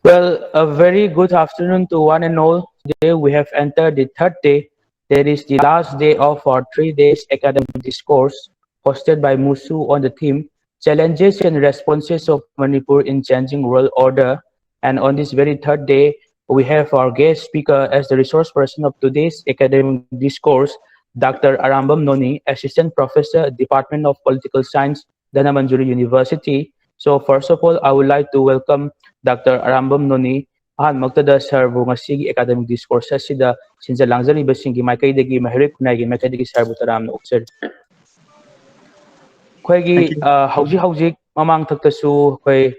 Well, a very good afternoon to one and all. Today we have entered the third day. That is the last day of our 3 days academic discourse hosted by Musu on the theme Challenges and Responses of Manipur in Changing World Order. And on this very third day, we have our guest speaker as the resource person of today's academic discourse, Dr. Arambam Noni, Assistant Professor, Department of Political Science, Dhanamandjuri University. So first of all, I would like to welcome Dr. Arambam Noni. Ahanmagtada sarbu ngasigi academic discourse asida sinjalangzaribasinggi maikaidagi mahirik kunai gi maikaidagi sarbu taramna upsir. Thank Khoigi you. hauji mamang thaktasu khoi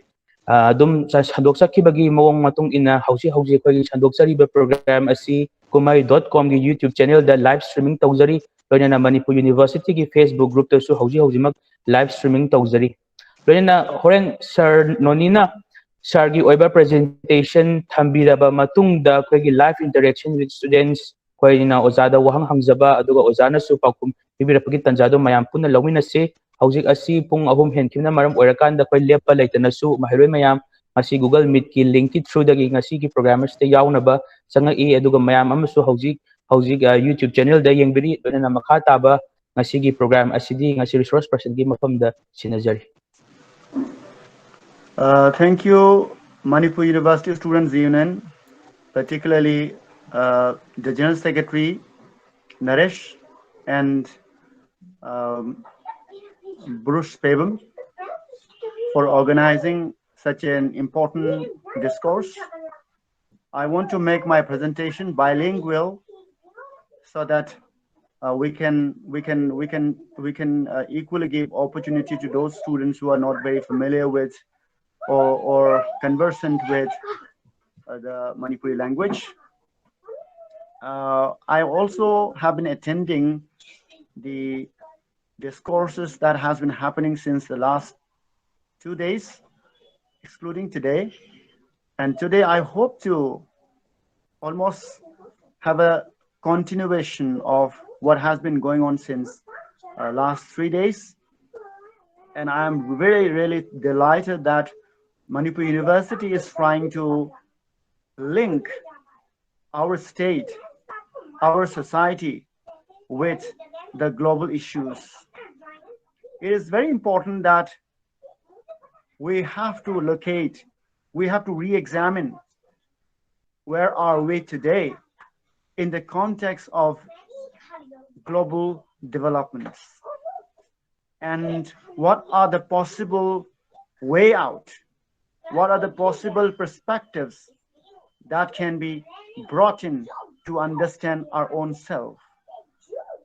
dum sandok sakibagi mawong matung ina hauji khoi sandok sariba program asi kumhei.com gi YouTube channel da live streaming tawjari loina Manipur University gi Facebook group tasu hauji mak live streaming tawjari. Loina horen Sir Nonina Sargi oiba presentation thambiraba matungda khoi live interaction with students khoi na ozada wahang hangjaba aduga ozana su pakum bibirapagi tanjado mayam punna lawina se hauzik asi pung ahum henkimna maram oirakanda khoi lepa laitana su mahiroi mayam ngasi Google Meet ki link ti through dagi ngasi ki programmers te yaunaba sanga e aduga mayam amasu hauzik YouTube channel da yengbiri dona makha taba ngasi ki program asidi ngasi resource person gi mafamda sinajari. Thank you, Manipur University Students Union, particularly the General Secretary, Naresh, and Bruce Pebum for organizing such an important discourse. I want to make my presentation bilingual so that we can equally give opportunity to those students who are not very familiar with or conversant with the Manipuri language. I also have been attending the discourses that has been happening since the last 2 days, excluding today. And today I hope to almost have a continuation of what has been going on since last 3 days. And I'm really delighted that Manipur University is trying to link our state, our society with the global issues. It is very important that we have to locate, we have to re-examine where are we today in the context of global developments and what are the possible way out, what are the possible perspectives that can be brought in to understand our own self.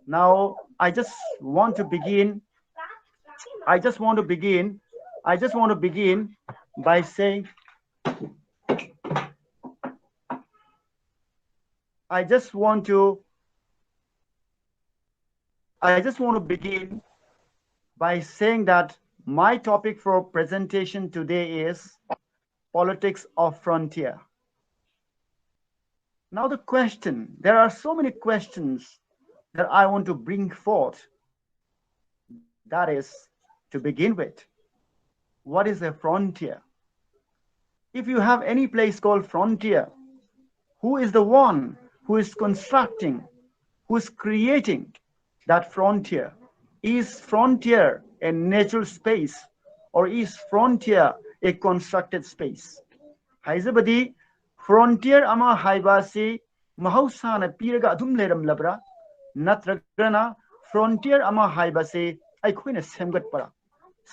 Now, I just want to begin by saying I just want to begin by saying that my topic for presentation today is politics of frontier. Now there are so many questions that I want to bring forth. That is, to begin with, what is a frontier? If you have any place called frontier, who is the one who is constructing, who is creating that frontier? Is frontier a natural space or is frontier a constructed space? Haizabadi frontier ama haibasi mahausana piraga adum leram labra natragana frontier ama haibasi aikhoina semgat para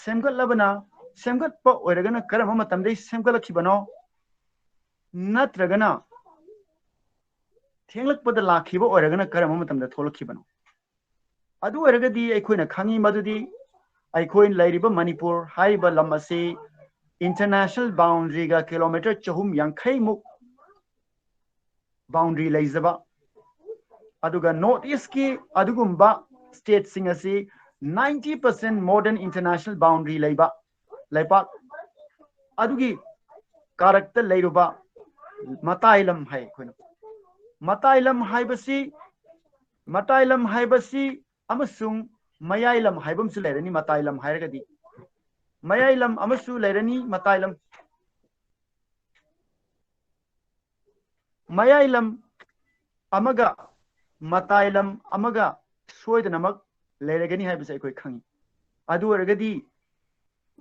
semgat labana semgat pa oiragana karama matamdai semgalakibano natragana thenglakpada lakhiba oiragana karama matamda tholakibano adu oiragadi aikhoina khangi madudi aikhoin lairiba Manipur haiba lam ase international boundary ga kilometer 350 muk boundary laizaba aduga north east ki adugumba state singasi 90% modern international boundary laiba laipa adugi karakta lairuba matailam hai khoina matailam haibasi amasung mayailam haibam su lairani matailam hairagadi mayailam amasu lairani matailam mayailam amaga matailam amaga soidanamak leiragani haibase aikoi khangi adu oragadi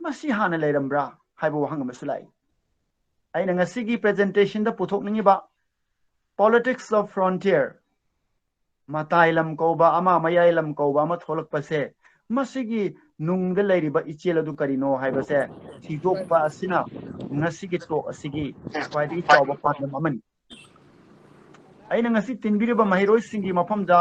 masi hana leirambra haibu wahang masulai aina ngasigi presentation da puthokningi ba politics of frontier matailam koba ama mayailam koba ama tholak pase masigi nungda leiriba ichel adu karino haibase thidokpa asina ngasigi to asigi kwaidi chawba patlam amani aina ngasi tinbiriba mahiroi singi mafamda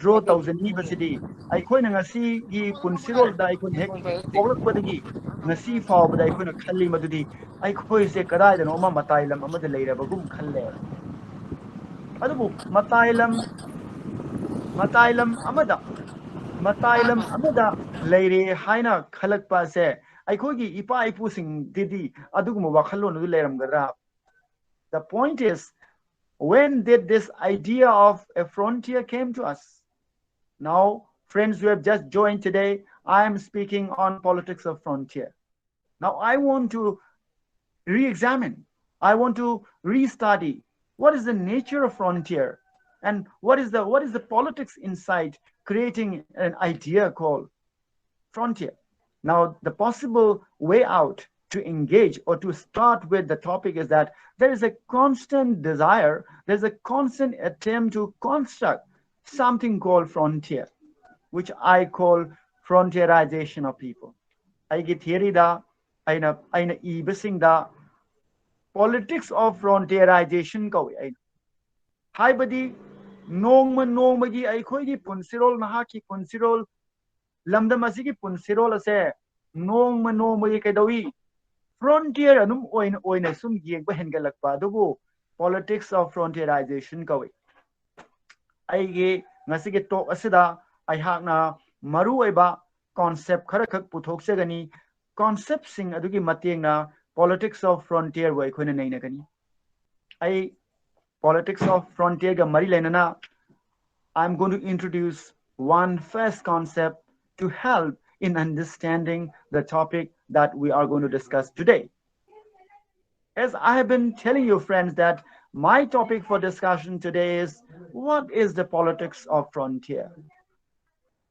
draw thousand basidi aikoi ngasi gi punsirol da aikoi hek pawlak padagi ngasi fawbada aikoi na khalli madudi aikoi se kadai da no ma matailam amada leirabagum khalle adubu matailam amada leire haina khalak pa se aikoi gi ipa ipu sing didi aduguma wakhallon du leiramgadra the point is when did this idea of a frontier came to us? Now, friends who have just joined today, I am speaking on politics of frontier. Now, I want to re-examine, I want to re-study what is the nature of frontier and what is the politics inside creating an idea called frontier. Now, the possible way out to engage or to start with the topic is that there is a constant desire, there's a constant attempt to construct something called frontier, which I call frontierization of people. I get theory da, aina ibasing da, politics of frontierization kawi. Hai badi, nongmagi aikoi gi punsirol nahaki punsirol lamdam asigi punsirol ase nongma kaidawi frontier anum oina sum yengba hengalakpa adubu politics of frontierization kawi aige ngasige talk asida aihakna maru oiba concept khara khak puthokchagani concept sing adugi matengna politics of frontier wai khoina naina gani ai politics of frontier ga mari lainana I'm going to introduce one first concept to help in understanding the topic that we are going to discuss today. As I have been telling you, friends, that my topic for discussion today is what is the politics of frontier?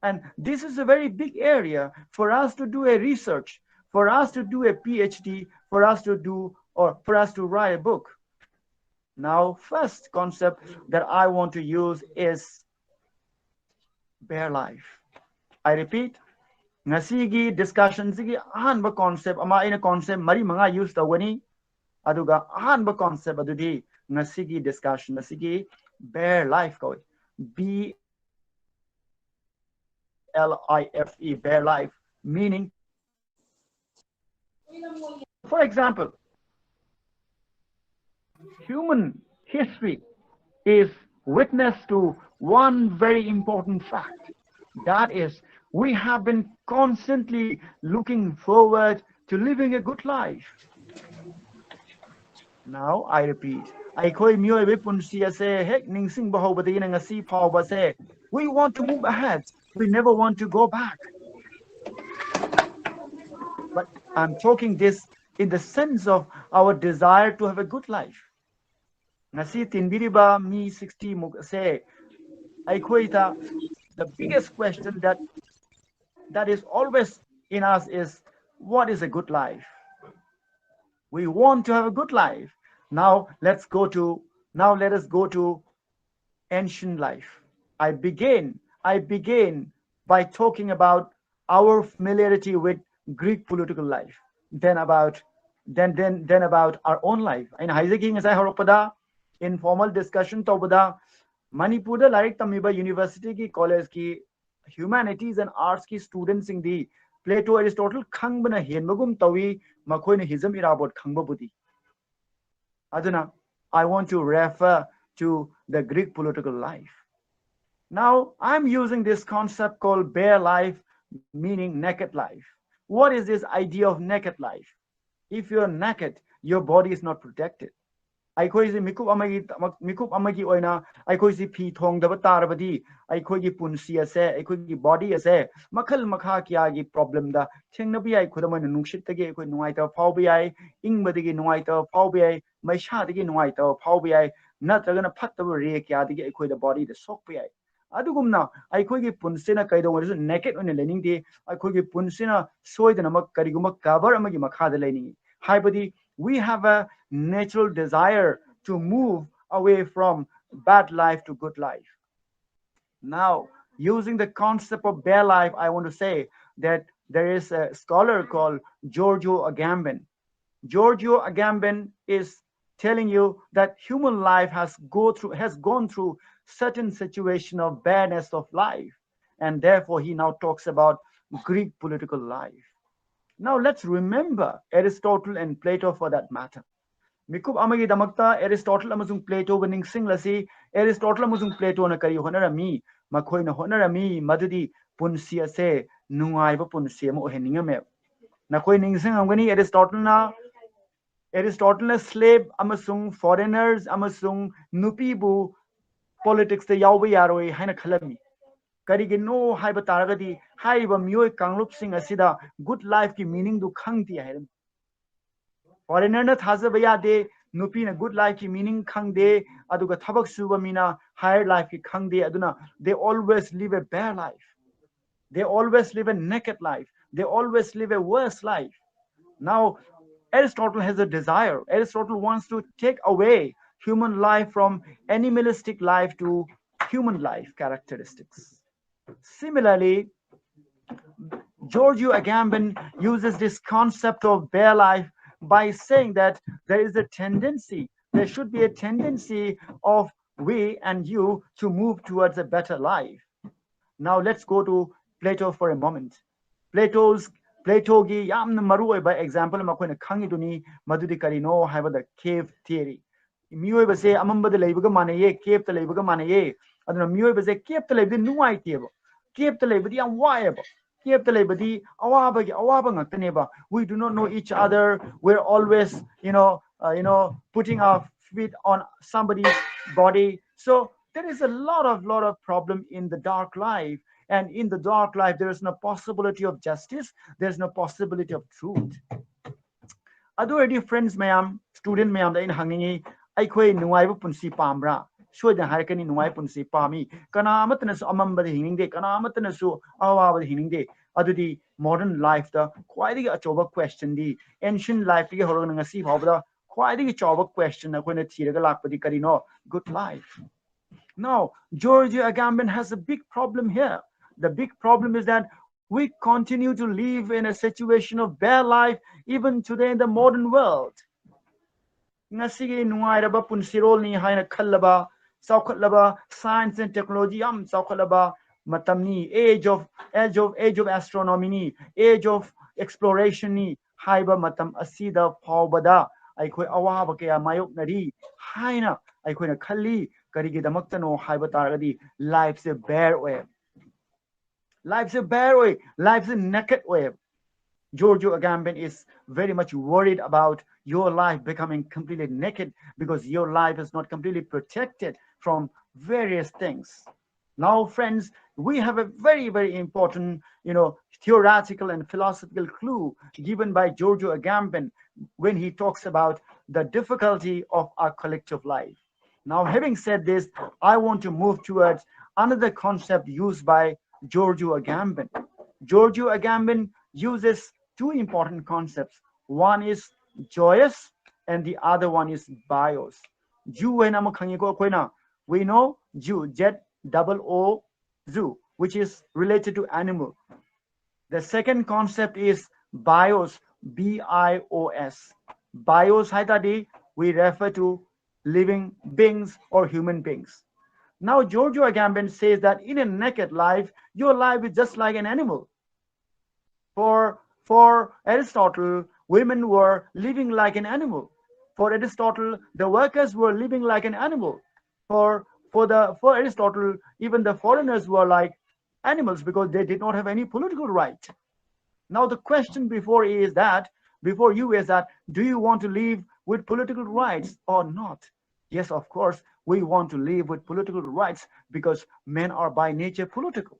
And this is a very big area for us to do a research, for us to do a PhD, for us to write a book. Now, first concept that I want to use is bare life. I repeat, ngasigi discussion sigi ahanba concept ama ina concept mari manga use tawani aduga ahanba concept adudi ngasigi discussion ngasigi bare life ko BLIFE bare life meaning for example human history is witness to one very important fact, that is we have been constantly looking forward to living a good life. Now I repeat, we want to move ahead, we never want to go back. But I'm talking this in the sense of our desire to have a good life. Ngasi tinbiriba mi 60 say the biggest question that is always in us is what is a good life? We want to have a good life. Now let us go to ancient life. I begin by talking about our familiarity with Greek political life, then about our own life. In Heiseking as I horopada informal discussion tobada Manipur Larik Tamiba University ki college ki humanities and arts ki students in the Plato Aristotle Khangbana Henmagum Tawi Makoina Hism Irabot Khangbabudi. Aduna, I want to refer to the Greek political life. Now I'm using this concept called bare life, meaning naked life. What is this idea of naked life? If you're naked, your body is not protected. Aikoisi mikup amagi oina aikoisi phi thong daba tarabadi aikoigi punsi ase aikoigi body ase makhal makha kya gi problem da thengnabi ai khudamai nungshit tagi akoi nuai ta phau bi ai ing badigi nuai ta phau bi ai maisha dagi nuai ta phau bi ai natragana phattaba re kya digi akhoi da body da sokpa yai adugumna akhoi gi punsina kaidong warisu naked on lening de akhoi gi punsina soidana mak kariguma cover amagi makha da lening haibadi we have a natural desire to move away from bad life to good life. Now, using the concept of bare life, I want to say that there is a scholar called Giorgio Agamben. Giorgio Agamben is telling you that human life has gone through certain situation of badness of life, and therefore he now talks about Greek political life. Now let's remember Aristotle and Plato for that matter. Mikub amagi damakta Aristotle amasung Plato winning singlasi Aristotle amasung Plato na kari honarami makhoi na honarami madudi punsi ase nungaiba punsi mo heningame nakoi ningsing amgani Aristotle na slave amasung foreigners amasung nupibu politics te yawba yaroi haina khalami karigino haiba taragadi haiba miyoi kanglup sing asida good life ki meaning du khangti hai foreigner na thaza baya de nupi na good life ki meaning khangde aduga thabak suba mina higher life ki khangde aduna they always live a bare life, they always live a naked life, they always live a worse life. Now Aristotle has a desire, Aristotle wants to take away human life from animalistic life to human life characteristics. Similarly, Giorgio Agamben uses this concept of bare life by saying that there is a tendency, there should be a tendency of we and you to move towards a better life. Now let's go to Plato for a moment. Plato gi yamna maru by example makoina khangiduni madudi karino haiba the cave theory. Mioi base amamba de leibaga manaye cave the leibaga manaye aduna mioi base cave the leibdi nuai tebo cave the leibdi am waiba cave the leibdi awaba ngaktaneba we do not know each other, we're always putting our feet on somebody's body, so there is a lot of problem in the dark life, and in the dark life there is no possibility of justice, there's no possibility of truth. Adu friends mayam student mayam da in hangingi aikhoi nuaiba punsi pamra soida harakani nuai punsi pami kana amatna su amamba de hiningde kana amatna su awa de hiningde adudi modern life da quite a choba question di ancient life ge horong ngasi phawda quite a choba question na koina thiraga lakpadi karino good life. Now, Giorgio Agamben has a big problem here. The big problem is that we continue to live in a situation of bare life even today in the modern world. Ngasigi nuairaba punsirol ni haina khallaba saukhatlaba science and technology am saukhatlaba matamni age of astronomy ni age of exploration ni haiba matam asida phawbada aikhoi awaba kaya mayok nari haina aikhoi na khalli karigi damaktano haiba taragadi life's a bare way, life's a bare way, life's a naked way. Giorgio Agamben is very much worried about your life becoming completely naked because your life is not completely protected from various things. Now, friends, we have a very important, theoretical and philosophical clue given by Giorgio Agamben when he talks about the difficulty of our collective life. Now, having said this, I want to move towards another concept used by Giorgio Agamben. Giorgio Agamben uses two important concepts. One is joyous and the other one is bios. We know Jew, Z-O-O, which is related to animal. The second concept is bios, B-I-O-S. Bios haitadi, we refer to living beings or human beings. Now, Giorgio Agamben says that in a naked life, your life is just like an animal. For Aristotle, women were living like an animal. For Aristotle, the workers were living like an animal. For Aristotle, even the foreigners were like animals because they did not have any political right. Now the question before you is that, do you want to live with political rights or not? Yes, of course, we want to live with political rights because men are by nature political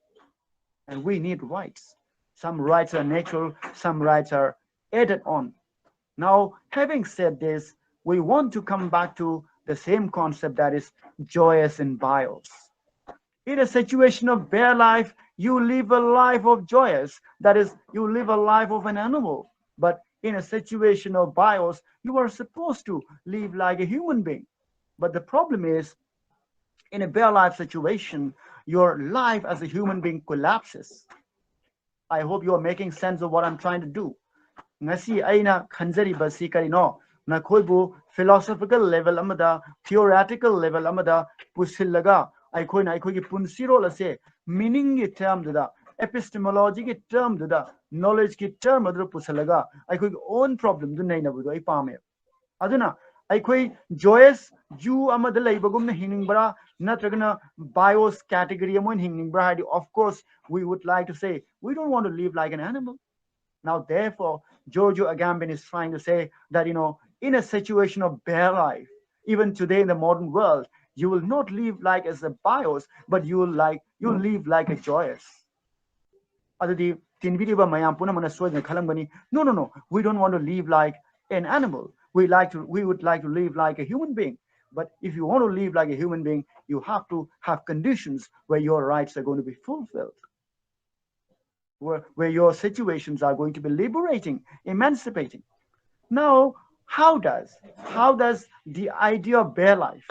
and we need rights. Some rights are natural, some rights are added on. Now, having said this, we want to come back to the same concept that is joyous in bios. In a situation of bare life, you live a life of joyous. That is, you live a life of an animal. But in a situation of bios, you are supposed to live like a human being. But the problem is, in a bare life situation, your life as a human being collapses. I hope you are making sense of what I'm trying to do. Ngasi aina khanjari basi karino na khoibu philosophical level amada theoretical level amada pusillaga aikhoina aikhogi punsiro lase meaning ki term da epistemology ki term da knowledge ki term adu pusillaga aikhogi own problem du nei na bu ai pame aduna aikoi joyous you amada leibagum na hiningbra natragana bios category amon hiningbra of course we would like to say we don't want to live like an animal. Now, therefore, Giorgio Agamben is trying to say that, in a situation of bare life, even today in the modern world, you will not live like as a bios, but you live like a joyous. No, we don't want to live like an animal. We would like to live like a human being. But if you want to live like a human being, you have to have conditions where your rights are going to be fulfilled. Where your situations are going to be liberating, emancipating. Now, how does the idea of bare life,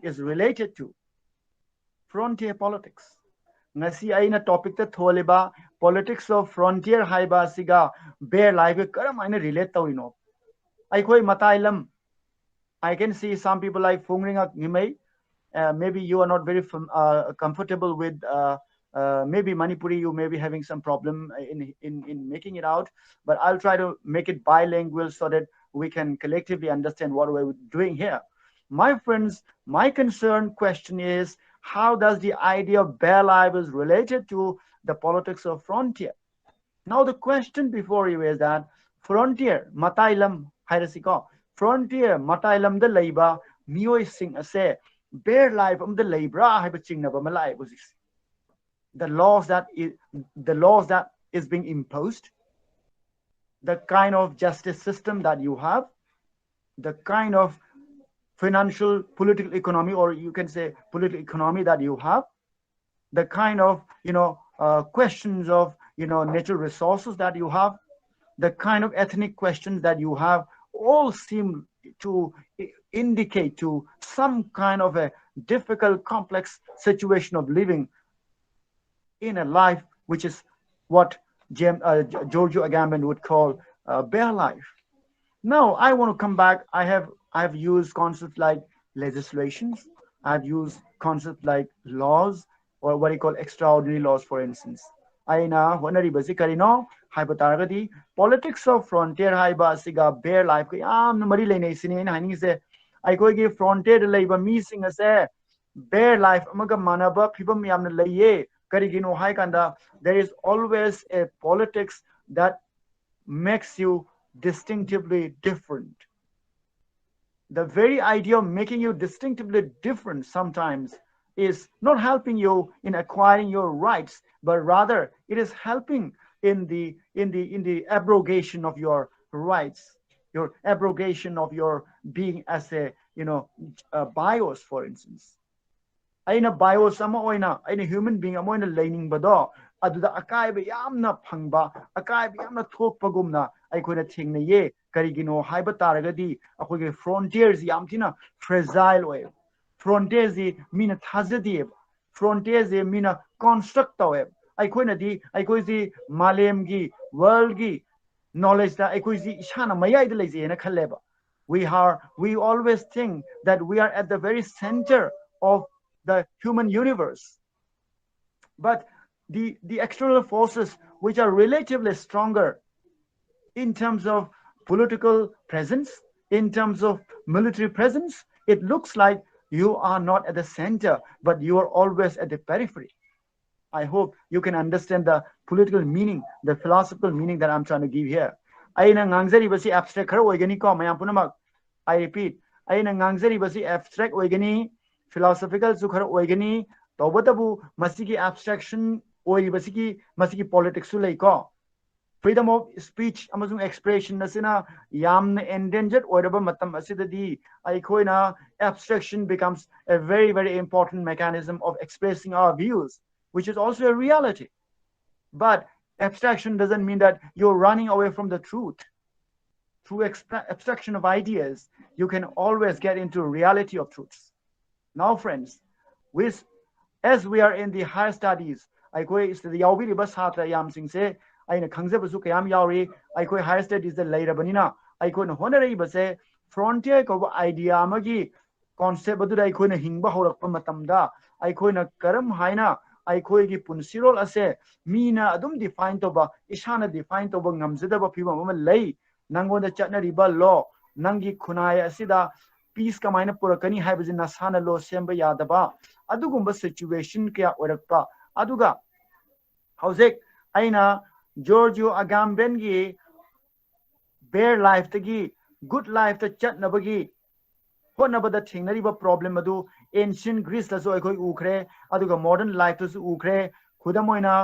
is related to frontier politics? Ngasi aina topic ta tholiba politics of frontier haiba siga bare life karam aina relate tawino. Aikoi matailam, I can see some people like Fungringa Ngimei. Maybe you are not very comfortable with maybe Manipuri, you may be having some problem in making it out, but I'll try to make it bilingual so that we can collectively understand what we're doing here. My friends, my question is, how does the idea of bare life is related to the politics of frontier? Now the question before you is that frontier, matailam hairasiko, frontier matailam de leiba mioi sing ase bare life the labra the laws that is being imposed, the kind of justice system that you have, the kind of financial political economy, or you can say political economy that you have, the kind of questions of natural resources that you have, the kind of ethnic questions that you have, all seem to indicate to some kind of a difficult, complex situation of living in a life which is what Giorgio Agamben would call bare life. Now, I want to come back. I have used concepts like legislations. I've used concepts like laws, or what you call extraordinary laws, for instance. Aina honari basically no hypotargadi politics of frontier haiba siga bare life ko yam mari lene sini na hani se ai koi gi frontier leiba mi singa se bare life amaga manaba phibam yamna leiye karigino hai kanda there is always a politics that makes you distinctively different. The very idea of making you distinctively different sometimes is not helping you in acquiring your rights, but rather it is helping in the abrogation of your rights, your abrogation of your being as a bios, for instance. Aina bios ama oina aina human being ama oina learning bado aduda akaiba yamna phangba akaiba yamna thokpagumna aikoina thingna ye karigino haiba taragadi akoge frontiers yamtina fragile way frontiers mina thazadi frontiers mina construct tawe aikoina di aikoisi malem gi world gi knowledge da aikoisi ishana mayai de leje na khalleba we always think that we are at the very center of the human universe, but the external forces which are relatively stronger in terms of political presence, in terms of military presence, it looks like you are not at the center, but you are always at the periphery. I hope you can understand the political meaning, the philosophical meaning that I'm trying to give here. Aina ngangzari basi abstract khara oigani ko mayam punamak. I repeat, aina ngangzari basi abstract oigani, philosophical su khara oigani, tawbatabu masiki abstraction oiri basiki politics su lei ko. freedom of speech amazung expression asina yamna endangered oiraba matam asidadi aikoina abstraction becomes a very very important mechanism of expressing our views, which is also a reality. But abstraction doesn't mean that you're running away from the truth. Through abstraction of ideas, you can always get into reality of truths. Now, friends, as we are in the higher studies, aikoi study yaubiriba satra yamsingse aina khangjabasu kayam yauri aikoi higher studies da leirabanina aikoi na honareibase frontier ko idea amagi concept adu aikoi na hingba horakpa matamda aikoi na karam haina aikoi gi punsirol ase mina adum define toba isana define toba ngamjadaba phibam ama lei nangonda chatnariba law nangi khunai asida peace kamaina purakani haibaji nasana law semba yadaba adugumba situation kya orakpa aduga howsek aina Giorgio Agamben gi bare life tagi good life ta chatnabagi honabada thingnariba problem adu ancient Greece la so aikoi ukre aduga modern life ta su ukre khudamoina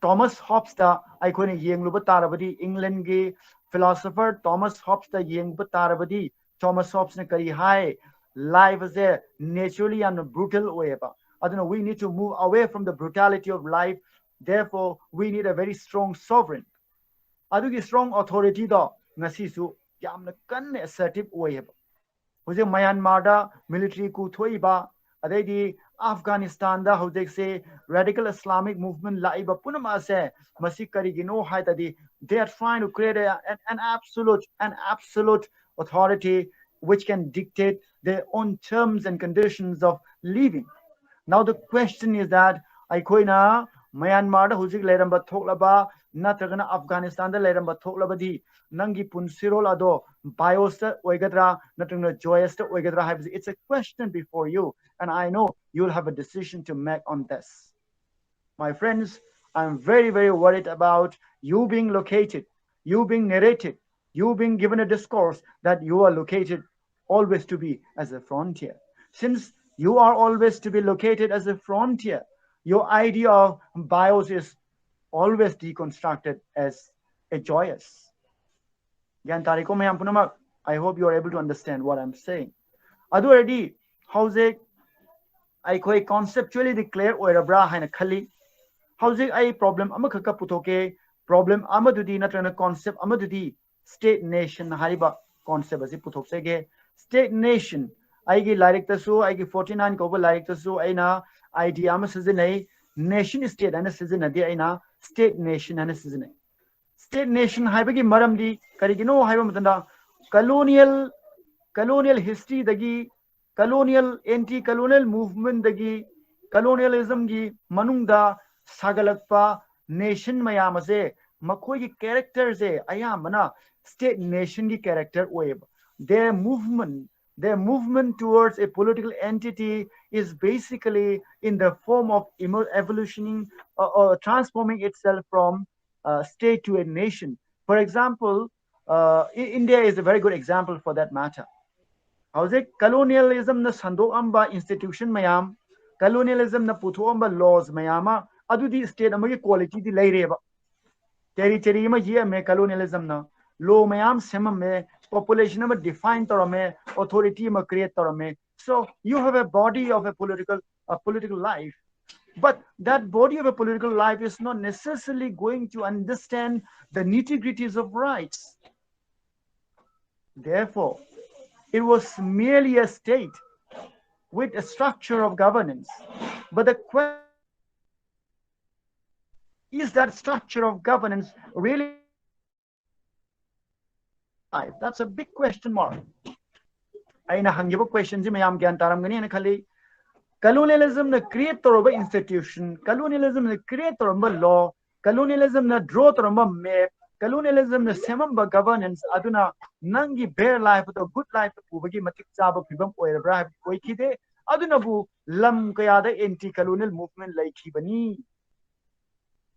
Thomas Hobbes ta aikoi ne yengluba tarabadi England gi philosopher Thomas Hobbes ta yengba tarabadi Thomas Hobbes ne kari hai life is a naturally and brutal way ba aduna we need to move away from the brutality of life. Therefore, we need a very strong sovereign. Adugi strong authority da ngasi su yamna kan assertive way ba. Hoje Myanmar da military coup thoi ba adai Afghanistan da hoje se radical Islamic movement lai ba punama se masi karigino hai tadi they are trying to create an absolute authority which can dictate their own terms and conditions of living. Now the question is that aikoina Myanmar da huzik leiramba thoklaba natragana Afghanistan da leiramba thoklabadi nangi punsirol ado bios ta oigadra natragna joyous ta oigadra haibs. It's a question before you, and I know you'll have a decision to make on this. My friends, I'm very very worried about you being located, you being narrated, you being given a discourse that you are located always to be as a frontier. Since you are always to be located as a frontier, your idea of bios is always deconstructed as a joyous. I hope you are able to understand what I'm saying. Adu already how's it I conceptually declare oirabra haina khali how's it I problem amakaka putoke problem amadudi natrana concept amadudi state nation hariba concept asi putoksege state nation aigi lyric tasu aigi 49 ko lyric tasu aina idea ama sizinai nation state ana sizinadi aina state nation ana sizinai state nation haibagi maramdi karigino haiba matanda colonial history dagi colonial anti-colonial movement dagi colonialism gi manungda sagalakpa nation mayamase makoi gi character se ayamana state nation gi character web their movement towards a political entity is basically in the form of evolutioning or transforming itself from state to a nation. For example, India is a very good example for that matter. How's it? Colonialism na sando amba institution mayam, colonialism na puto amba laws mayama, adu di state amagi quality di layreba. Territory ma ye me colonialism na law mayam sema me population ma define torame authority ma create torame. So you have a body of a political life. But that body of a political life is not necessarily going to understand the nitty-gritties of rights. Therefore, it was merely a state with a structure of governance. But the question is that structure of governance really life? That's a big question mark. Aina hangiba questions mayam gyan taramgani na khali colonialism na create toroba institution, colonialism na create toroba law, colonialism na draw toroba map, colonialism na semamba governance aduna nangi bare life to good life ubagi matik chaba phibam oirabra koi khide aduna bu lam kayada anti colonial movement laiki bani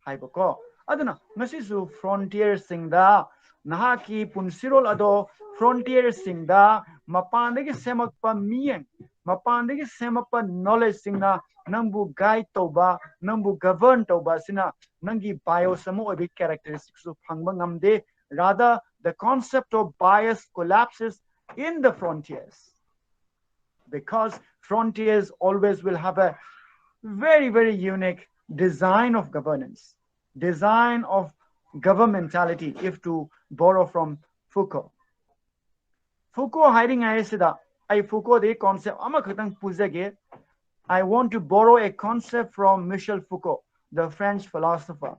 haibako aduna ngasi su frontier singda nahaki punsirol ado frontier singda mapandagi semakpa miyeng mapandagi semapa knowledge singna nangbu guide toba nangbu govern toba sina nangi bias amo obi characteristics of phangba ngamde. Rather, the concept of bias collapses in the frontiers, because frontiers always will have a very, very unique design of governance, design of governmentality, if to borrow from Foucault. Foucault hiding ayesida, I Foucault the concept amakatang puzage. I want to borrow a concept from Michel Foucault, the French philosopher.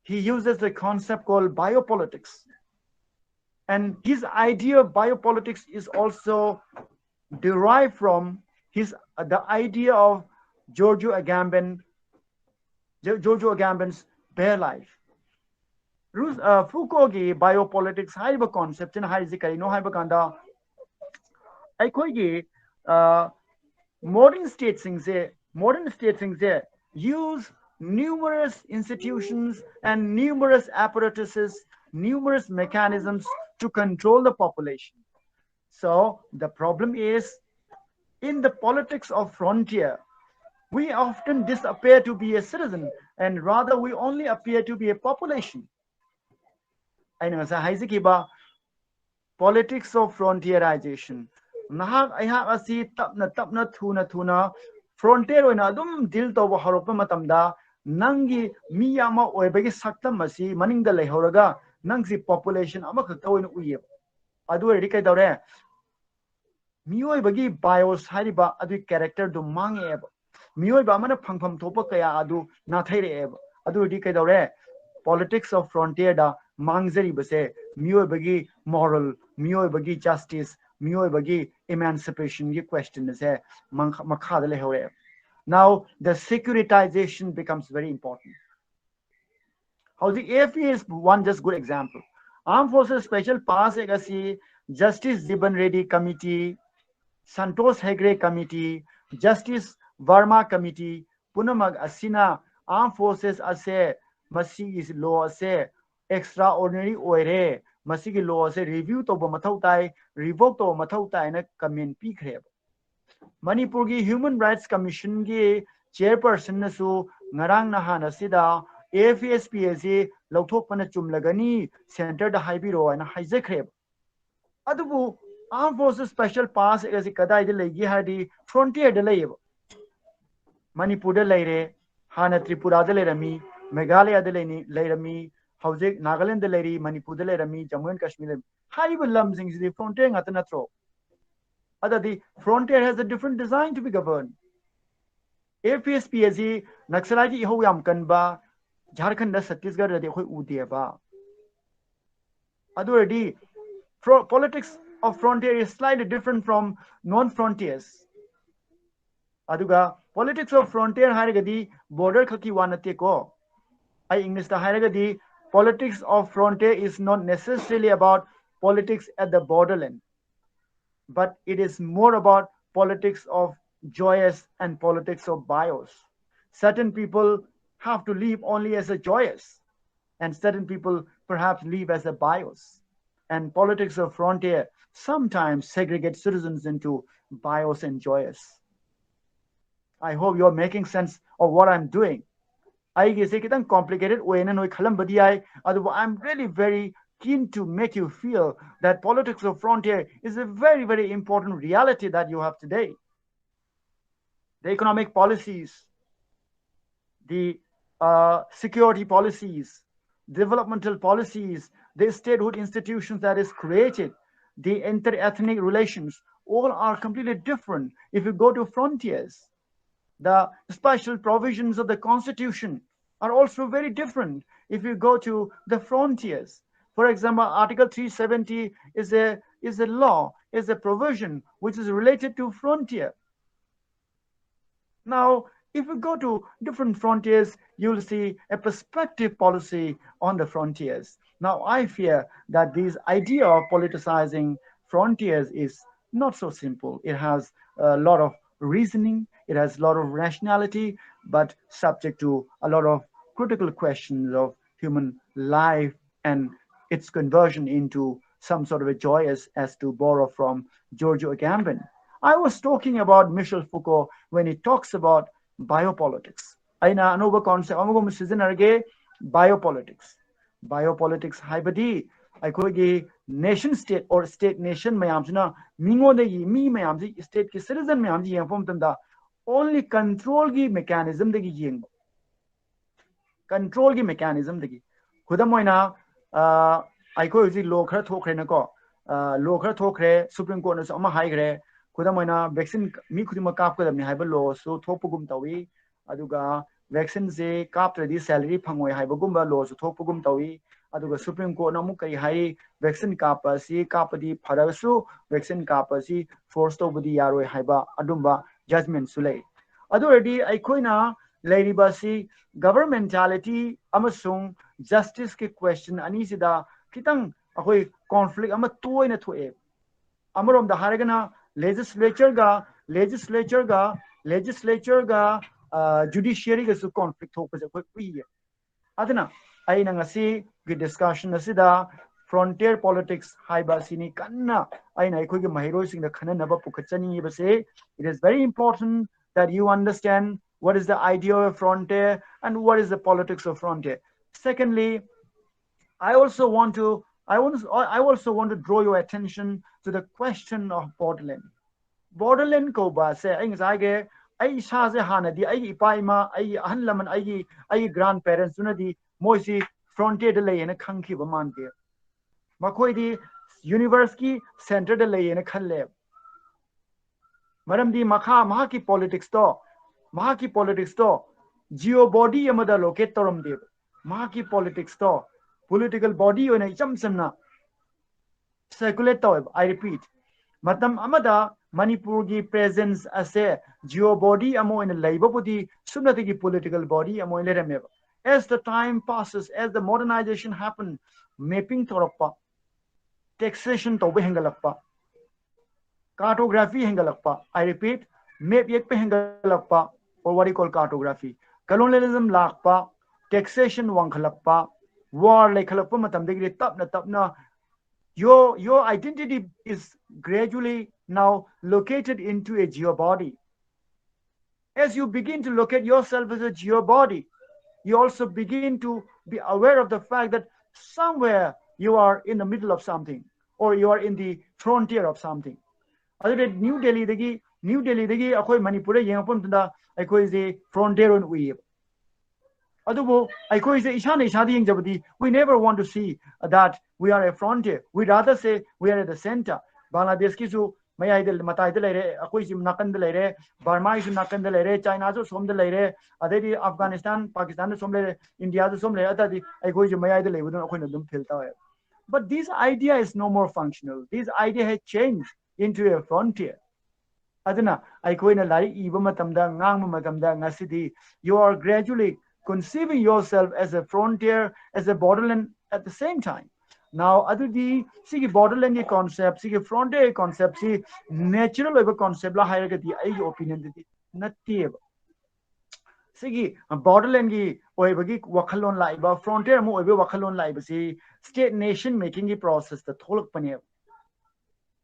He uses the concept called biopolitics. And his idea of biopolitics is also derived from the idea of Giorgio Agamben's bare life. Foucault ki biopolitics haiba concept in haisi karino haiba kanda aikoi modern states use numerous institutions and numerous apparatuses, numerous mechanisms to control the population. So the problem is, in the politics of frontier, we often disappear to be a citizen, and rather we only appear to be a population. I know, politics of frontierization. Nahak ayhak asi tapna thuna frontier oina adum dil to haropa matamda nangi miyama oibagi saktam asi maningda lehoraga nangsi population amakakta oina uye. Adu edi kai dore miyoibagi bios hariba adu character do mangeeba. Miyoiba amana phangpham thopa kaya adu nathaire adu edi kai dore politics of frontier da mangzari base miyoibagi moral, miyoibagi justice, miyoibagi emancipation ye question is hai makhada lehore. Now the securitization becomes very important. How the AFP is one just good example. Armed Forces Special Pass Egasi, Justice Ziban Reddy Committee, Santos Hegre Committee, Justice Verma Committee, Punamag Asina, Armed Forces Ase, Masi law ase, extraordinary oire, Masigi law ase review to Matautai, revoke to Matautai and a comment pikreb. Manipurgi Human Rights Commission gi chairperson nasu ngarang nahana sida AFSPSC lauthokpana chumlagani center da haibiro and haizekreb. Adubu Armed Forces Special Pass as a kadai de legi hadi frontier de lay. Manipur de leire, Hana Tripura de lerami, Meghalaya de lerami, Hausik Nagaland de leri, Manipur de lerami, Jammu and Kashmir. High will lumsing the frontier at the other the frontier has a different design to be governed. AFSPSC Naxalite Hoyam Kanba, Jharkhand Satisgarh de Udiaba. Aduradi politics of frontier is slightly different from non-frontiers. Aduga politics of frontier haragadi border khaki wanate ko. I English the haragadi politics of frontier is not necessarily about politics at the borderland, but it is more about politics of joyous and politics of bios. Certain people have to live only as a joyous, and certain people perhaps live as a bios. And politics of frontier sometimes segregate citizens into bios and joyous. I hope you're making sense of what I'm doing. I guess it's complicated way and I'm really very keen to make you feel that politics of frontier is a very, very important reality that you have today. The economic policies, the security policies, developmental policies, the statehood institutions that is created, the inter-ethnic relations, all are completely different if you go to frontiers. The special provisions of the constitution are also very different if you go to the frontiers. For example, Article 370 is a law, is a provision which is related to frontier. Now, if you go to different frontiers, you'll see a perspective policy on the frontiers. Now, I fear that this idea of politicizing frontiers is not so simple. It has a lot of reasoning, it has a lot of rationality, but subject to a lot of critical questions of human life and its conversion into some sort of a joyous, as to borrow from Giorgio Agamben. I was talking about Michel Foucault when he talks about biopolitics. Aina another concept amagom sizinarge biopolitics. Biopolitics haibadi aikogi nation state or state nation mayamsina mingo de mi mayamji state ki citizen mayamji yangpom tanda only control gi mechanism de gi yeng control gi mechanism de gi khudamoina aiko ji law khara thokre na ko law khara thokre supreme court na so ama high gre khudamoina vaccine mi khudima kap ka damni haiba law so thopugum tawi aduga vaccine se kap tradi salary phangoi haiba gumba law so thopugum tawi aduga supreme court na mu kai hai vaccine kap si kapadi pharasu vaccine kap si force to budi yaroi haiba adumba judgment sulai adu already aikoina lairiba si governmentality amasung justice ke question ani sida kitang akoi conflict ama toina thoe amarom da haragana legislature ga judiciary ga su conflict thok pa ko pi adana aina ngasi gi discussion asida frontier politics haiba sini kanna aina ikoi gi mahiro sing da khana naba pukhachani base it is very important that you understand what is the idea of frontier and what is the politics of frontier. Secondly, I also want to draw your attention to the question of borderland. Borderland ko ba se ai ngai ai sa se hana di ai ipai ma ai ahan laman ai grandparents una di moisi frontier de lay na khangki ba man ke makoi di university center de lay na khalle maram di maha ki politics to geo body amada locate toram de maha ki politics to political body ona icham samna circulate to I repeat matam amada Manipur gi presence ase geo body amo in laiba body sumnati gi political body amo in lerame as the time passes as the modernization happen mapping thorakpa taxation to be hengalakpa cartography hengalakpa I repeat map yek pe hengalakpa or what you call cartography colonialism lakpa taxation wangkhalakpa war lekhalakpa matam degi tapna your identity is gradually now located into a geobody. As you begin to locate yourself as a geobody, you also begin to be aware of the fact that somewhere you are in the middle of something or you are in the frontier of something. Other New Delhi akoi Manipur yengapon tanda akoi is the frontier on we. Adubo akoi is the ishana ishadi yengjabadi. We never want to see that we are a frontier. We rather say we are at the center. Bangladesh ki su mayai del matai de lere akoi sim nakan de lere Burma is nakan de lere China so som de lere adedi Afghanistan Pakistan som lere India so som lere adadi akoi is mayai de lere akoi na dum filta hai. But this idea is no more functional. This idea has changed into a frontier. Adana aikoina lai iba matamda ngang matamda ngasidi you are gradually conceiving yourself as a frontier as a borderland at the same time. Now adudi sigi borderland concept sigi frontier concept si natural over concept la higher gati ai opinion diti natti sigi borderland gi oibagi wakhalon laiba frontier mo oibe wakhalon laiba si state nation making the process the tholak pane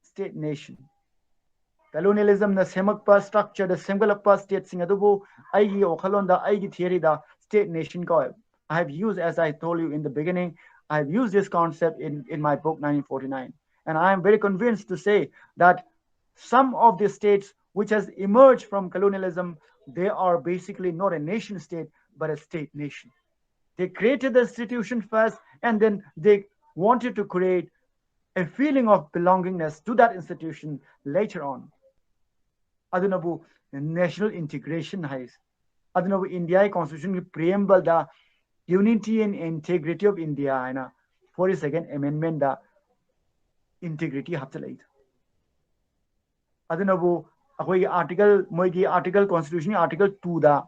state nation colonialism na semakpa structure the semgalakpa state sing adubu aigi okhalon da aigi theory da state nation ko I have used, as I told you in the beginning, I have used this concept in my book 1949 and I am very convinced to say that some of the states which has emerged from colonialism they are basically not a nation state but a state nation. They created the institution first and then they wanted to create a feeling of belongingness to that institution later on. Adunabu national integration has. Adunabu India constitution preamble the unity and integrity of India and 42nd amendment the integrity hapsalait. Adunabu article moigi article constitution article 2 da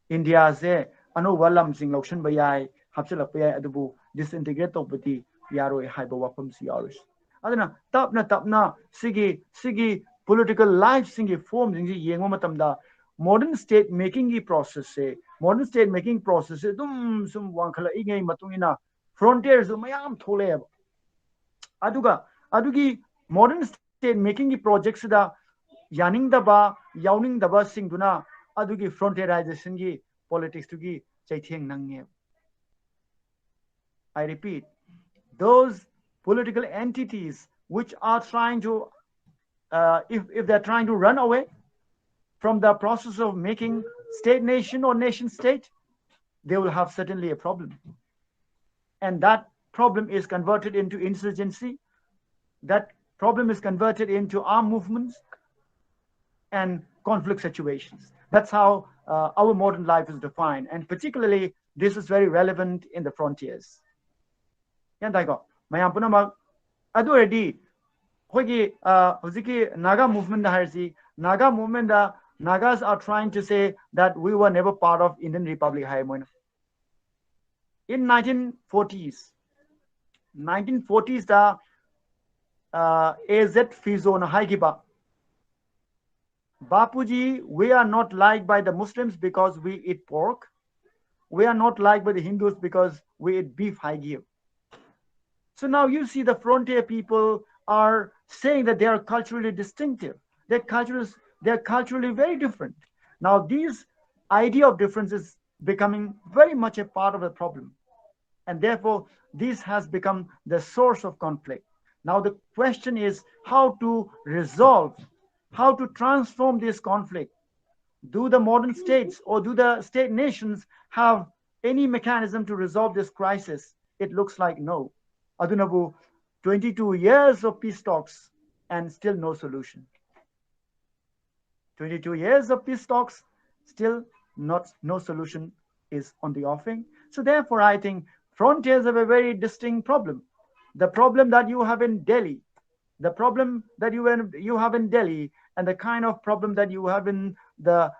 India se anu walam sing lokshan bayai hapsalak bayai adubu disintegrate topati yaroi haiba wafam si yaris. Aduna tapna sigi political life singi form singi yengo matamda modern state making process se dum sum wankhala ingai matungina frontiers mayam thole adugi modern state making projects da yaningdaba yauningdaba singduna adugi frontierization gi politics tugi chaitheng nangne. I repeat, those political entities which are trying to if they're trying to run away from the process of making state nation or nation state, they will have certainly a problem. And that problem is converted into insurgency. That problem is converted into armed movements and conflict situations. That's how our modern life is defined. And particularly, this is very relevant in the frontiers. Already, Naga movement, Naga movement, Nagas are trying to say that we were never part of Indian Republic. In 1940s, the AZ Fizo na Haigiba. Bapuji, we are not liked by the Muslims because we eat pork. We are not liked by the Hindus because we eat beef haigi. So now you see the frontier people are saying that they are culturally distinctive. They're culturally very different. Now this idea of difference is becoming very much a part of the problem. And therefore, this has become the source of conflict. Now the question is how to resolve, how to transform this conflict. Do the modern states or do the state nations have any mechanism to resolve this crisis? It looks like no. Adunabu, 22 years of peace talks and still no solution. 22 years of peace talks, still no solution is on the offing. So therefore, I think frontiers have a very distinct problem. The problem that you have in Delhi, the problem that you have in Delhi, and the kind of problem that you have in the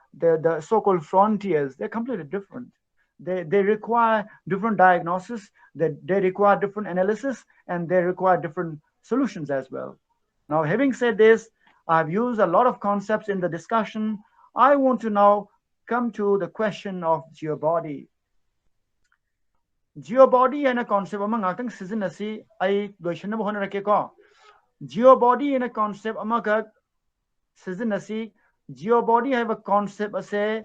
so-called frontiers, they're completely different. They require different diagnosis, they require different analysis, and they require different solutions as well. Now, having said this, I've used a lot of concepts in the discussion. I want to now come to the question of geobody. Geobody and a concept among acting season asi I lotion of geobody and a concept among season asi geobody have a concept as a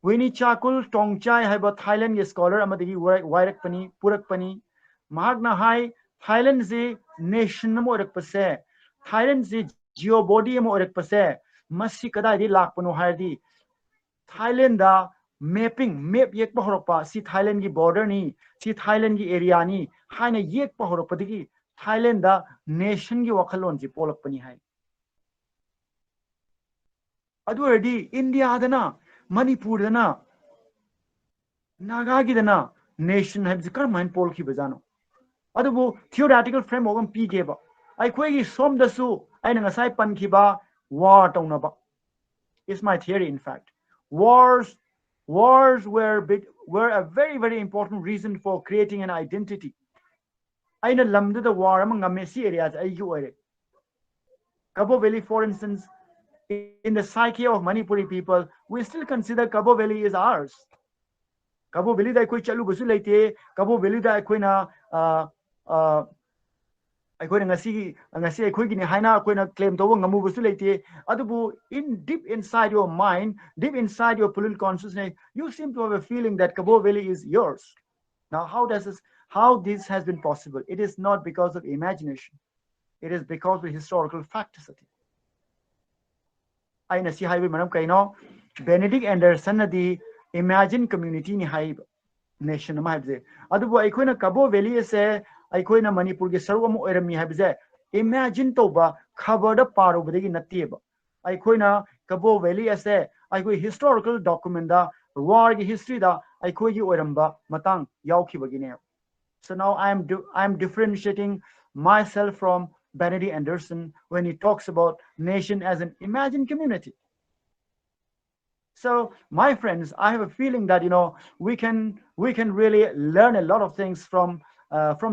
Winnie Chakul Tongchai have a Thailand scholar Amadigi Wairak Pani Purak Pani Magna High Thailand ze nation Morak Pase Thailand ze geobody Morak Pase Masikada di Lakpano Hardi Thailand da mapping map yek pahoropa si Thailand ki border ni si Thailand ki area ni haina yek pahoropa digi Thailand da nation ki wakhalon ji polak pani hai adu already India dana Manipur dana Naga gi dana nation have zikar mind pol ki bazano adu bo theoretical framework am pi ge ba ai khoi gi som da su ai na ngasai pan ki ba war tawna ba is my theory. In fact, wars were a very, very important reason for creating an identity. Aina lamdu the war among Messi areas ayu Cabo Valley, for instance, in the psyche of Manipuri people, we still consider Cabo Valley is ours. Cabo Valley da koi chalu busu leite, Cabo Valley da koi na ngasi akhoi gi ni haina koi na claim to ngamu busu leite adubu in deep inside your mind, deep inside your political consciousness, you seem to have a feeling that Cabo Valley is yours. Now how this has been possible? It is not because of imagination, it is because of historical facticity. Aina si highway manam kaino Benedict Anderson na di imagine community ni haib nation ma habze adubu akhoi na Cabo Valley se aikoina Manipur ge saru amu oirami habze imagine toba khabar da paru bdegi nattieba aikoina Cabo Valley ase aikoi historical document da war ge history da aikoi gi oiramba matang yaukhiba ne. So now I am differentiating myself from Benedict Anderson when he talks about nation as an imagined community. So my friends, I have a feeling that we can really learn a lot of things from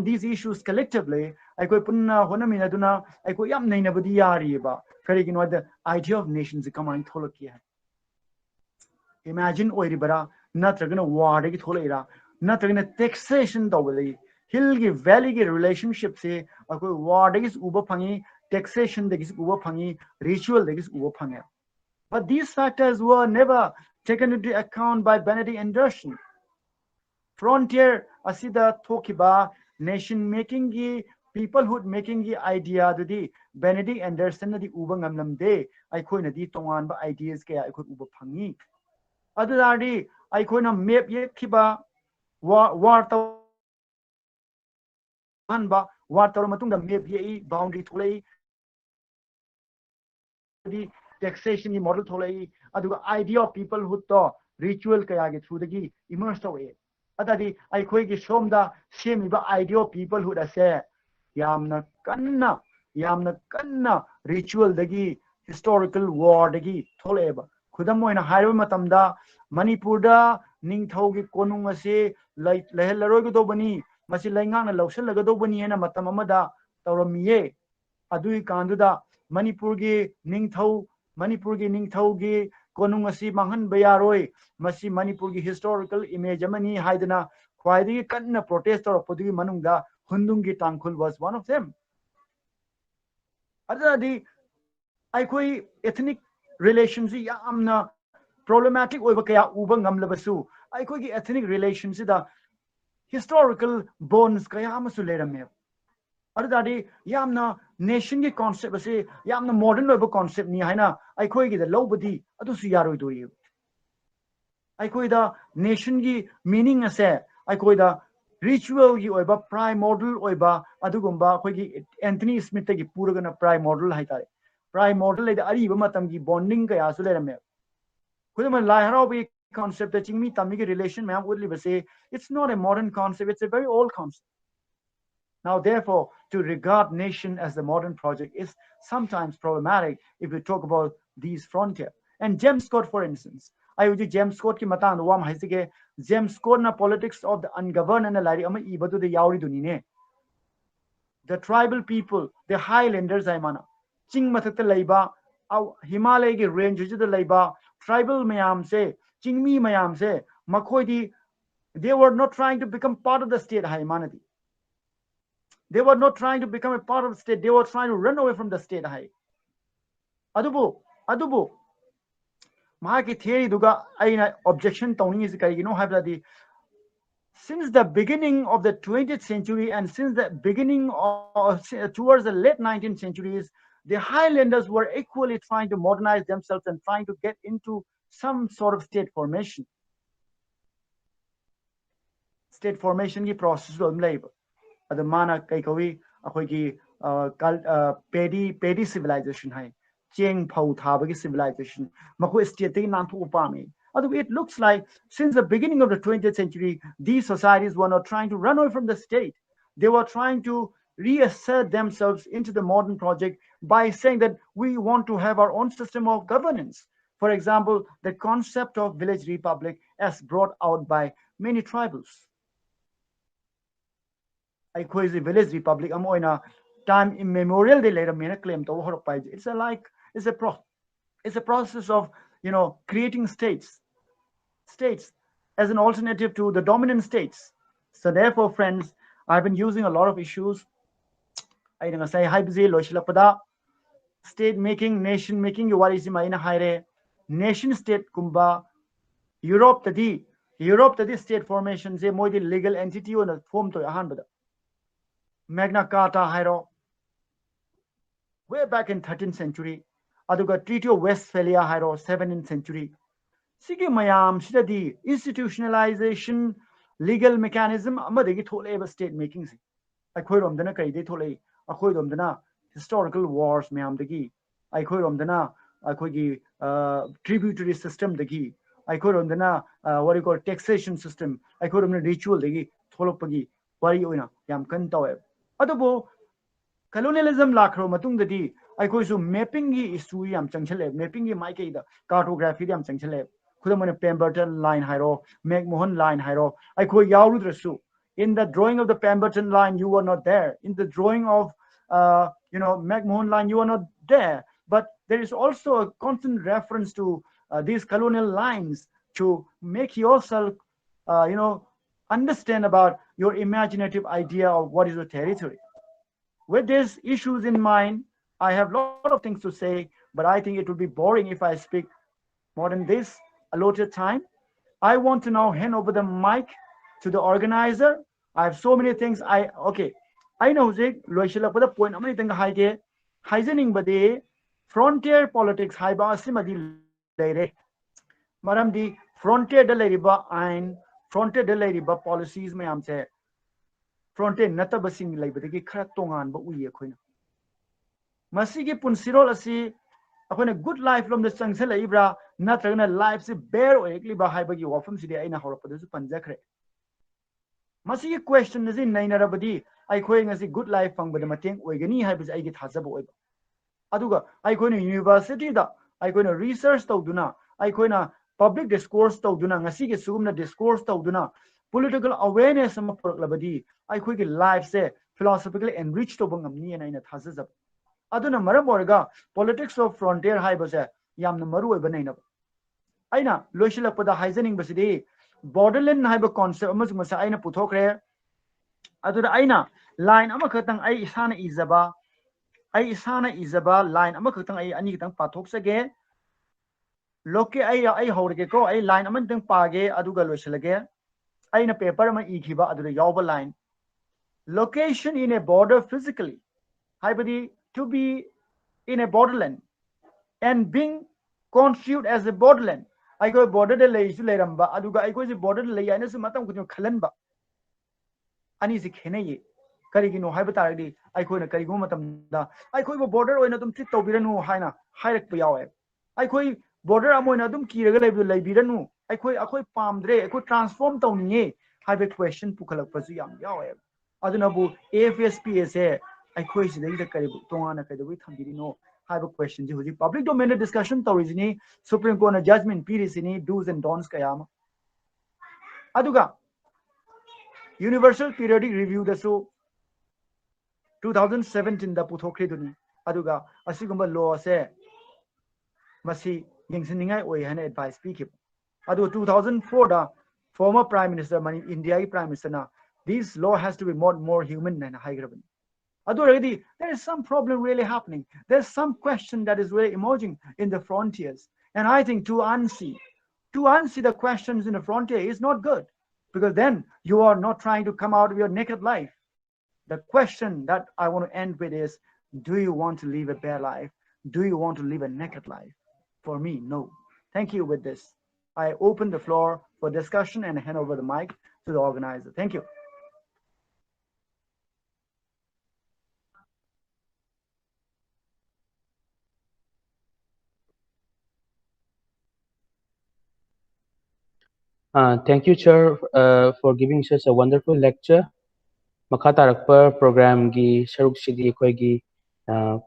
these issues collectively. The idea of nations is coming. Imagine oiribara natragana war gi tholeira natragana taxation dawali hill gi valley gi relationship se akoi war gi uba phangi taxation dagis uwa phangi, ritual dagis uwa phangya. But these factors were never taken into account by Benedict Anderson. Frontier asida thokiba nation making gi peoplehood making gi idea dudi Benedict Anderson di uba ngamlamde aikoi na di tongan ba ideas kaya aikoi uba phangi adudari aikoi na map ye khiba war ba war tor matung da map ye boundary tholei di taxation gi model tholei aduga idea of peoplehood to ritual kaya gi through the immersed away adadi aikoi gi somda semi ba idea of peoplehood ase yamna kanna ritual dagi historical war dagi tholeba khudam moina hairu matamda manipur da ningthau gi konung ase lehelaroi go dobani masi laingang na lausel laga dobani hena matam amada tawramiye adui kanduda manipur gi ningthau gi konung asi manghan bayaroi masi manipur gi historical image amani haidana khwaidi kanna protest or podigi manungda hundungi tangkhul was one of them adadi aikoi ethnic relations yamna problematic oiba kaya uba ngamlabasu aikoi gi ethnic relations da historical bonds kaya amasu lerame adadi yamna nation gi concept ase yamna modern oiba concept ni haina aikoi gi da lobadi adusu yaroi doi aikoi da nation gi meaning ase aikoi da ritual gi oiba primordial oiba adugumba khoi gi Anthony Smith gi puragana primordial haitare primordial le ari ba matam gi bonding ka yasu le rame khudama lai harau bi concept the chingmi tammi gi relation ma would live say it's not a modern concept, it's a very old concept. Now therefore to regard nation as the modern project is sometimes problematic if we talk about these frontier and James Scott for instance I would James Scott ki matang wam haisige James Scott na politics of the ungoverned and lari ama ibadu de yauri dunine the tribal people the highlanders aimana ching mathakta laiba Himalaya ki range jida laiba tribal mayam se chingmi mayam se makhoi di they were not trying to become part of the state haimanati they were not trying to become a part of the state they were trying to run away from the state hai adubu mahaki theory duga aina objection tawning is karigino haibadi since the beginning of the 20th century and since the beginning of towards the late 19th centuries the highlanders were equally trying to modernize themselves and trying to get into some sort of state formation ki process lo labor the mana kai kawi akoi ki paddy civilization hai cheng phau thabagi civilization mako state ti nan thu upami it looks like since the beginning of the 20th century these societies were not trying to run away from the state they were trying to reassert themselves into the modern project by saying that we want to have our own system of governance for example the concept of village republic as brought out by many tribals aikoi is village republic amoina time immemorial de later mena claim to hor pai it's a process of creating states as an alternative to the dominant states so therefore friends I've been using a lot of issues I nga say haibzi loislapada state making nation making you what is maina haire nation state kumba Europe tadi state formation je moi legal entity on form to ahanbada Magna Carta hairo way back in 13th century aduga Treaty of Westphalia hairo 17th century sige mayam sidadi institutionalization legal mechanism amadagi thole state making se akhoi rom dana kai de thole akhoi rom dana historical wars mayam dagi akhoi rom dana akhoi gi tributary system dagi akhoi rom dana what you call taxation system akhoi rom ritual dagi tholopagi wari oina yam kan tawe adubo colonialism lakro matung dadi aikoi su mapping gi issue yam changchale mapping gi mai kai da cartography yam changchale khudamone Pemberton line hairo McMahon line hairo aikoi yaurudrasu in the drawing of the Pemberton line you were not there in the drawing of McMahon line you were not there but there is also a constant reference to these colonial lines to make yourself understand about your imaginative idea of what is a territory with these issues in mind I have a lot of things to say, but I think it would be boring if I speak more than this allotted time. I want to now hand over the mic to the organizer. I have so many things. I know Zik Loishila point. How many things I Hygienic body frontier politics haiba asimadi leire. Maramdi frontier de leiriba and frontier de leiriba policies may am say frontier natabasing laibadiki kratongan but we akoina. Masigi punsirol asi a good life from the Sangsela Ibra, not a life si bear or ekli bahibagi wafum si de aina horopadusu panjakre. Masi question is in Naina Rabadi, I coin as a good life fang with the mating, Wagani habits I get hazabo. Aduga, I coin a university da, I coin a research to duna, I coin a public discourse to duna, Nasiki sumna discourse to duna, political awareness of labadi, I quick life say, philosophically enriched to bungamni and in a hazazab. Aduna Maramorga, politics of frontier hybase, Yam the Maru Banana. Aina, Loshila put the hygienic basidi, borderland hyber concept, Masa Aina Putokre. Aduna Aina, line Amakatang I Isana Izaba, line Amakatang I Anitan Patox again. Loke I Horgeko, I line Amantan Page, Aduga Loshilage. Aina paper ma Ikiba Adu the Yoba line. Location in a border physically. Hybidi to be in a borderland and being constituted as a borderland. I go border the lay to Leramba, Aduga, I go the border lay and as a matam with your Kalenba. Anisi Kenay, Karigino Habitardi, I go in a Karigomatam, I go border or another Tito Biranu Hina, Hirek Piawe. I go border Amonadum Kiragale Labiranu, I go palm dre, I could transform Tony, have a question Pukala Paziam Yawe. Adunabu, AFSPSA. I question the Karibu, Tongana Kadawi Tambino. I have a question. The public domain discussion Torizini, Supreme Court judgment Pirisini, do's and don'ts Kayama. Aduga Universal Periodic Review the so 2017 the Putokriduni. Aduga, Asigumba law say Masi Yingsininga way and advice speak. Adu 2004 the former Prime Minister India Prime Minister na. This law has to be more human than high graven. Already, there is some problem really happening. There's some question that is really emerging in the frontiers. And I think to unsee the questions in the frontier is not good, because then you are not trying to come out of your naked life. The question that I want to end with is, do you want to live a bare life? Do you want to live a naked life? For me, no. Thank you with this. I open the floor for discussion and hand over the mic to the organizer. Thank you. Thank you, Chair, for giving such a wonderful lecture. Makha tarakpa program gi saruk sidi koi gi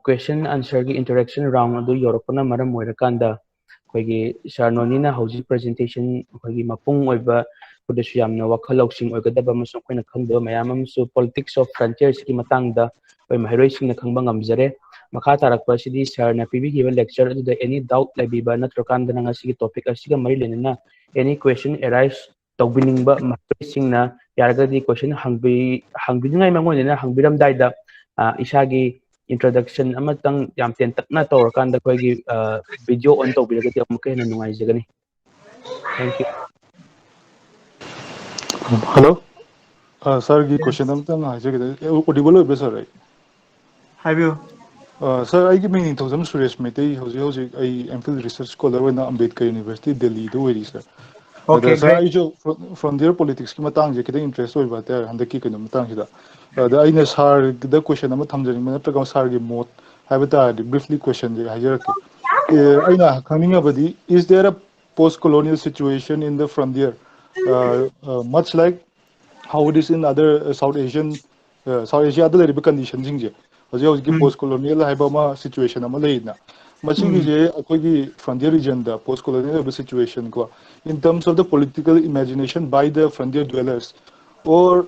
question answer gi interaction round adu yorokona maram moirakanda koi gi Sir Noni na hauji presentation koi gi mapung oiba kudasu yamna wakhal loksing oigadaba amasung koina khangdo mayam amsu politics of frontiers gi matangda koi mahiroi singna khangba ngamjare. Makha tarakpa sidi Sir na pibi gi lecture adu any doubt laibiba natrokanda na ngasi topic asiga mari lenina any question arise tawbiningba mahiroi singna yaragadi question hangbingai mangolina hangbiram daida isagi introduction amatang yam tentakna tawrakanda koigi video on tawbiragati amuka hena nungaijagani. Thank you. Hello. Sir, the question is audible, sir. Have you? Sir, I give me Ningthouja Suresh Mete, I MPhil research scholar in Ambedkar University, Delhi, sir. Okay, Sir, great. I from their politics, Kimatang, interest over there, and the kick in the Matangida. The Ines Har, the question I'm Tamjani, Matagan Sargi mode, have briefly question the hierarchy. Aina, coming up, is there a post colonial situation in the frontier? Much like how it is in other South Asia, other conditions. Post colonial situation. Frontier region, the post colonial situation, in terms of the political imagination by the frontier dwellers, or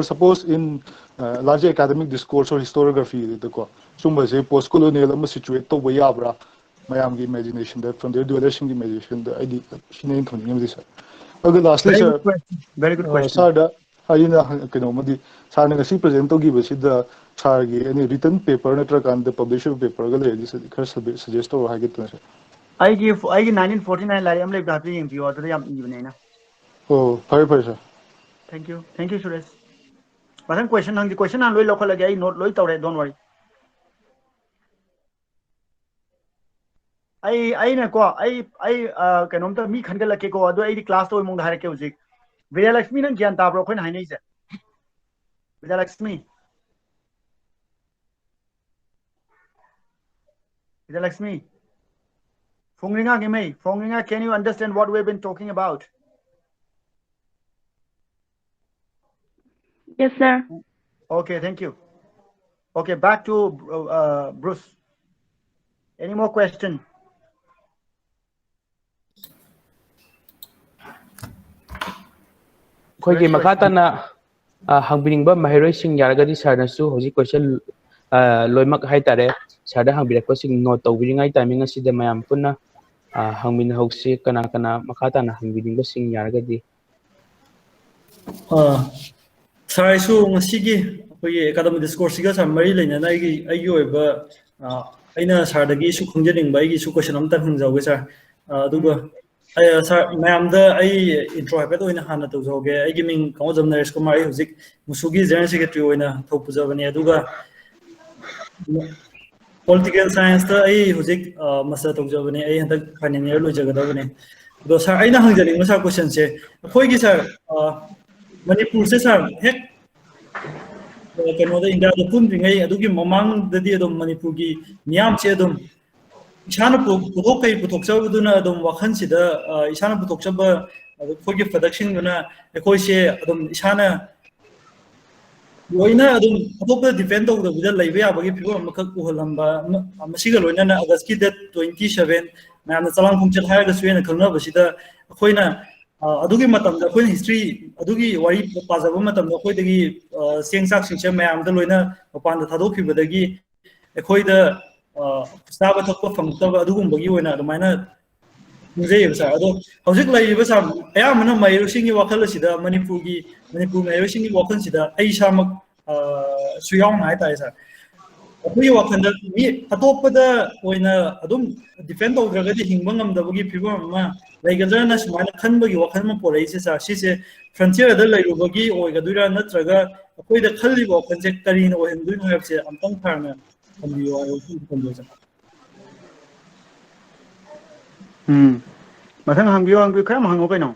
suppose in larger academic discourse or historiography, the post colonial situation to Wayabra, Mayamgi imagination, that frontier dwellers imagination, the idea. Lastly, Very sir. good question. Very good question. Sir, ꯑꯩꯅ ꯀꯩꯅꯣꯃꯗꯤ ꯁꯥꯔꯅ ꯉꯁꯤ present ꯇꯧꯈꯤꯕꯁꯤꯗ ꯁꯥꯔꯒꯤ any written paper ꯅꯠꯇ꯭ꯔꯀꯥꯟꯗ publish ꯄꯦꯄꯔꯒ ꯂꯩꯔꯗꯤ ꯈꯔ ꯁꯖꯦꯁ ꯇꯧꯔꯣ ꯍꯥꯏꯒꯦ ꯇꯧꯔꯦ ꯁꯥꯔ ꯑꯩꯒꯤ 1949 ꯂꯥꯏꯔꯤꯛ ꯑꯃ ꯂꯩꯕꯗꯣ ꯍꯥꯏꯐꯦꯠ ꯌꯦꯡꯕꯤꯌꯣ ꯑꯗꯨꯗ ꯌꯥꯝ ꯏꯕꯅꯦ ꯑꯩꯅ ꯑꯣ ꯐꯔꯦ ꯐꯔꯦ ꯁꯥꯔ ꯊꯦꯡꯛ ꯌꯨ ꯁꯨꯔꯦꯁ ꯃꯊꯪ ꯀ꯭ꯋꯦꯁꯟ ꯍꯪꯗꯤ ꯀ꯭ꯋꯦꯁꯟ ꯍꯥꯟꯅ ꯂꯣꯏ ꯂꯧꯈꯠꯂꯒꯦ ꯑꯩ ꯅꯣꯠ ꯂꯣꯏ ꯇꯧꯔꯦ ꯗꯣꯟ ꯋꯥꯔꯤ ꯑꯩꯅꯀꯣ ꯑꯩ ꯀꯩꯅꯣꯝꯇ ꯃꯤ ꯈꯟꯒꯠꯂꯛꯀꯦꯀꯣ ꯑꯗꯣ ꯑꯩꯗꯤ ꯀ꯭ꯂꯥꯁ ꯇꯧꯕ ꯃꯑꯣꯡꯗ ꯍꯥꯏꯔꯛꯀꯦ ꯍꯧꯖꯤꯛ ꯕꯤꯖꯌꯂꯛꯁꯃꯤ ꯅꯪ ꯒ꯭ꯌꯥꯟ ꯇꯥꯕ꯭ꯔꯣ ꯑꯩꯈꯣꯏꯅ ꯍꯥꯏꯅꯩꯁꯦ Vidyalakshmi Fongringa Gimei Fongringa, can you understand what we've been talking about? Yes, sir. Okay, thank you. Okay, back to Bruce. Any more question? ꯑꯩꯈꯣꯏꯒꯤ ꯃꯈꯥ ꯇꯥꯅ ꯍꯪꯕꯤꯅꯤꯡꯕ ꯃꯍꯩꯔꯣꯏꯁꯤꯡ ꯌꯥꯔꯒꯗꯤ ꯁꯥꯔꯅꯁꯨ ꯍꯧꯖꯤꯛ ꯀ꯭ꯋꯦꯁꯟ ꯂꯣꯏꯃꯛ ꯍꯥꯏꯇꯥꯔꯦ ꯁꯥꯔꯗ ꯍꯪꯕꯤꯔꯛꯄꯁꯤꯡ ꯅꯣꯠ ꯇꯧꯕꯤꯔꯤꯉꯩ ꯇꯥꯏꯃꯤꯡ ꯑꯁꯤꯗ ꯃꯌꯥꯝ ꯄꯨꯟꯅ ꯍꯪꯃꯤꯟꯅꯍꯧꯁꯤ ꯀꯅꯥ ꯀꯅꯥ ꯃꯈꯥ ꯇꯥꯅ ꯍꯪꯕꯤꯅꯤꯡꯕꯁꯤꯡ ꯌꯥꯔꯒꯗꯤ ꯁꯥꯔ ꯑꯩꯁꯨ ꯉꯁꯤꯒꯤ ꯑꯩꯈꯣꯏꯒꯤ ꯑꯦꯀꯥꯗꯃꯤꯛ ꯗꯤꯁꯀꯣꯔꯁꯁꯤꯒ ꯁꯥꯔ ꯃꯔꯤ ꯂꯩꯅꯅ ꯑꯩꯒꯤ ꯑꯣꯏꯕ ꯑꯩꯅ ꯁꯥꯔꯗꯒꯤꯁꯨ ꯈꯪꯖꯅꯤꯡꯕ ꯑꯩꯒꯤꯁꯨ ꯀ꯭ꯋꯦꯁꯟ ꯑꯃꯇꯪ ꯍꯪꯖꯍꯧꯒꯦ ꯁꯥꯔ ꯑꯗꯨꯒ ꯁꯥꯔ ꯃꯌꯥꯝꯗ ꯑꯩ ꯏꯟꯇ꯭ꯔꯣ ꯍꯥꯏꯐꯦꯠ ꯑꯣꯏꯅ ꯍꯥꯟꯅ ꯇꯧꯖꯍꯧꯒꯦ ꯑꯩꯒꯤ ꯃꯤꯡ ꯀꯃꯣꯖꯝ ꯅꯔꯦꯁ ꯀꯨꯃꯥꯔ ꯑꯩ ꯍꯧꯖꯤꯛ ꯃꯨꯁꯨꯒꯤ ꯖꯦꯅꯔꯦꯜ ꯁꯦꯀ꯭ꯔꯦꯇꯔꯤ ꯑꯣꯏꯅ ꯊꯧ ꯄꯨꯖꯕꯅꯦ ꯑꯗꯨꯒ ꯄꯣꯂꯤꯇꯤꯀꯦꯜ ꯁꯥꯏꯟꯁꯇ ꯑꯩ ꯍꯧꯖꯤꯛ ꯃꯥꯁꯇꯔ ꯇꯧꯖꯕꯅꯦ ꯑꯩ ꯍꯟꯗꯛ ꯐꯥꯏꯅꯦꯜ ꯏꯌꯔ ꯂꯣꯏꯖꯒꯗꯕꯅꯦ ꯑꯗꯣ ꯁꯥꯔ ꯑꯩꯅ ꯍꯪꯖꯅꯤꯡꯕ ꯁꯥꯔ ꯀ꯭ꯋꯦꯁꯟꯁꯦ ꯑꯩꯈꯣꯏꯒꯤ ꯁꯥꯔ ꯃꯅꯤꯄꯨꯔꯁꯦ ꯁꯥꯔ ꯍꯦꯛ ꯀꯩꯅꯣꯗ ꯏꯟꯗꯤꯌꯥꯗ ꯄꯨꯟꯗ꯭ꯔꯤꯉꯩ ꯑꯗꯨꯒꯤ ꯃꯃꯥꯡꯗꯗꯤ ꯑꯗꯨꯝ ꯃꯅꯤꯄꯨꯔꯒꯤ ꯃꯤꯌꯥꯝꯁꯦ ꯑꯗꯨꯝ ꯏꯁꯥꯅ ꯄꯨꯊꯣꯛꯆꯕꯗꯨꯅ ꯑꯗꯨꯝ ꯋꯥꯈꯜꯁꯤꯗ ꯏꯁꯥꯅ ꯄꯨꯊꯣꯛꯆꯕ ꯑꯩꯈꯣꯏꯒꯤ ꯄ꯭ꯔꯗꯛꯁꯤꯡꯗꯨꯅ ꯑꯩꯈꯣꯏꯁꯦ ꯑꯗꯨꯝ ꯏꯁꯥꯅ ꯂꯣꯏꯅ ꯑꯗꯨꯝ ꯑꯇꯣꯞꯄ ꯗꯤꯄꯦꯟ ꯇꯧꯗꯕꯤꯗ ꯂꯩꯕ ꯌꯥꯕꯒꯤ ꯐꯤꯚꯝ ꯑꯃꯈꯛ ꯎꯍꯜꯂꯝꯕ ꯃꯁꯤꯒ ꯂꯣꯏꯅꯅ ꯑꯥꯒꯁꯀꯤ ꯗꯦꯠ 27 ꯃꯌꯥꯝꯅ ꯆꯂꯥꯡ ꯈꯣꯡꯆꯠ ꯍꯥꯏꯔꯒꯁꯨ ꯍꯦꯟꯅ ꯈꯪꯅꯕꯁꯤꯗ ꯑꯩꯈꯣꯏꯅ ꯑꯗꯨꯒꯤ ꯃꯇꯝꯗ ꯑꯩꯈꯣꯏꯅ ꯍꯤꯁꯇ꯭ꯔꯤ ꯑꯗꯨꯒꯤ ꯋꯥꯔꯤ ꯄꯥꯖꯕ ꯃꯇꯝꯗ ꯑꯩꯈꯣꯏꯗꯒꯤ ꯆꯦꯡ ꯆꯥꯛꯁꯤꯡꯁꯦ ꯃꯌꯥꯝꯗ ꯂꯣꯏꯅ ꯃꯄꯥꯟꯗ ꯊꯥꯗꯣꯛꯈꯤꯕꯗꯒꯤ ꯑꯩꯈꯣꯏꯗ ꯆꯥꯕ ꯊꯛꯄ ꯐꯪꯉꯛꯇꯕ ꯑꯗꯨꯒꯨꯝꯕꯒꯤ ꯑꯣꯏꯅ ꯑꯗꯨꯃꯥꯏꯅ ꯈꯪꯖꯩꯌꯦꯕ ꯁꯥꯔ ꯑꯗꯣ ꯍꯧꯖꯤꯛ ꯂꯩꯔꯤꯕ ꯁꯥꯔ ꯑꯌꯥꯝꯕꯅ ꯃꯍꯩꯔꯣꯏꯁꯤꯡꯒꯤ ꯋꯥꯈꯜ ꯑꯁꯤꯗ ꯃꯅꯤꯄꯨꯔ ꯃꯍꯩꯔꯣꯏꯁꯤꯡꯒꯤ ꯋꯥꯈꯜꯁꯤꯗ ꯑꯩ ꯏꯁꯥꯃꯛ ꯁꯨ ꯌꯥꯎꯅ ꯍꯥꯏꯇꯥꯔꯦ ꯁꯥꯔ ꯑꯩꯈꯣꯏꯒꯤ ꯋꯥꯈꯜꯗ ꯃꯤ ꯑꯇꯣꯞꯄꯗ ꯑꯣꯏꯅ ꯑꯗꯨꯝ ꯗꯤꯄꯦꯟ ꯇꯧꯗ꯭ꯔꯒꯗꯤ ꯍꯤꯡꯕ ꯉꯝꯗꯕꯒꯤ ꯐꯤꯕꯝ ꯑꯃ ꯂꯩꯒꯗ꯭ꯔꯅ ꯁꯨꯃꯥꯏꯅ ꯈꯟꯕꯒꯤ ꯋꯥꯈꯜ ꯑꯃ ꯄꯣꯔꯛꯏꯁꯦ ꯁꯥꯔ ꯁꯤꯁꯦ ꯐ꯭ꯔꯟꯇꯤꯌꯔꯗ ꯂꯩꯔꯨꯕꯒꯤ ꯑꯣꯏꯒꯗꯣꯏꯔꯥ ꯅꯠꯇ꯭ꯔꯒ ꯑꯩꯈꯣꯏꯗ ꯈꯜꯂꯤꯕ ꯋꯥꯈꯜꯁꯦ ꯀꯔꯤꯅ ꯑꯣꯏꯍꯟꯗꯣꯏꯅꯣ ꯍꯥꯏꯕꯁꯦ ꯑꯝꯇꯪ ꯁꯥꯔꯅ ꯊꯝꯕꯤꯌꯨ ꯊꯝꯕꯤꯌꯨ ꯁꯥꯔ ꯃꯊꯪ ꯍꯪꯕꯤꯌꯣ ꯈꯔ ꯍꯪꯉꯣ ꯀꯩꯅꯣ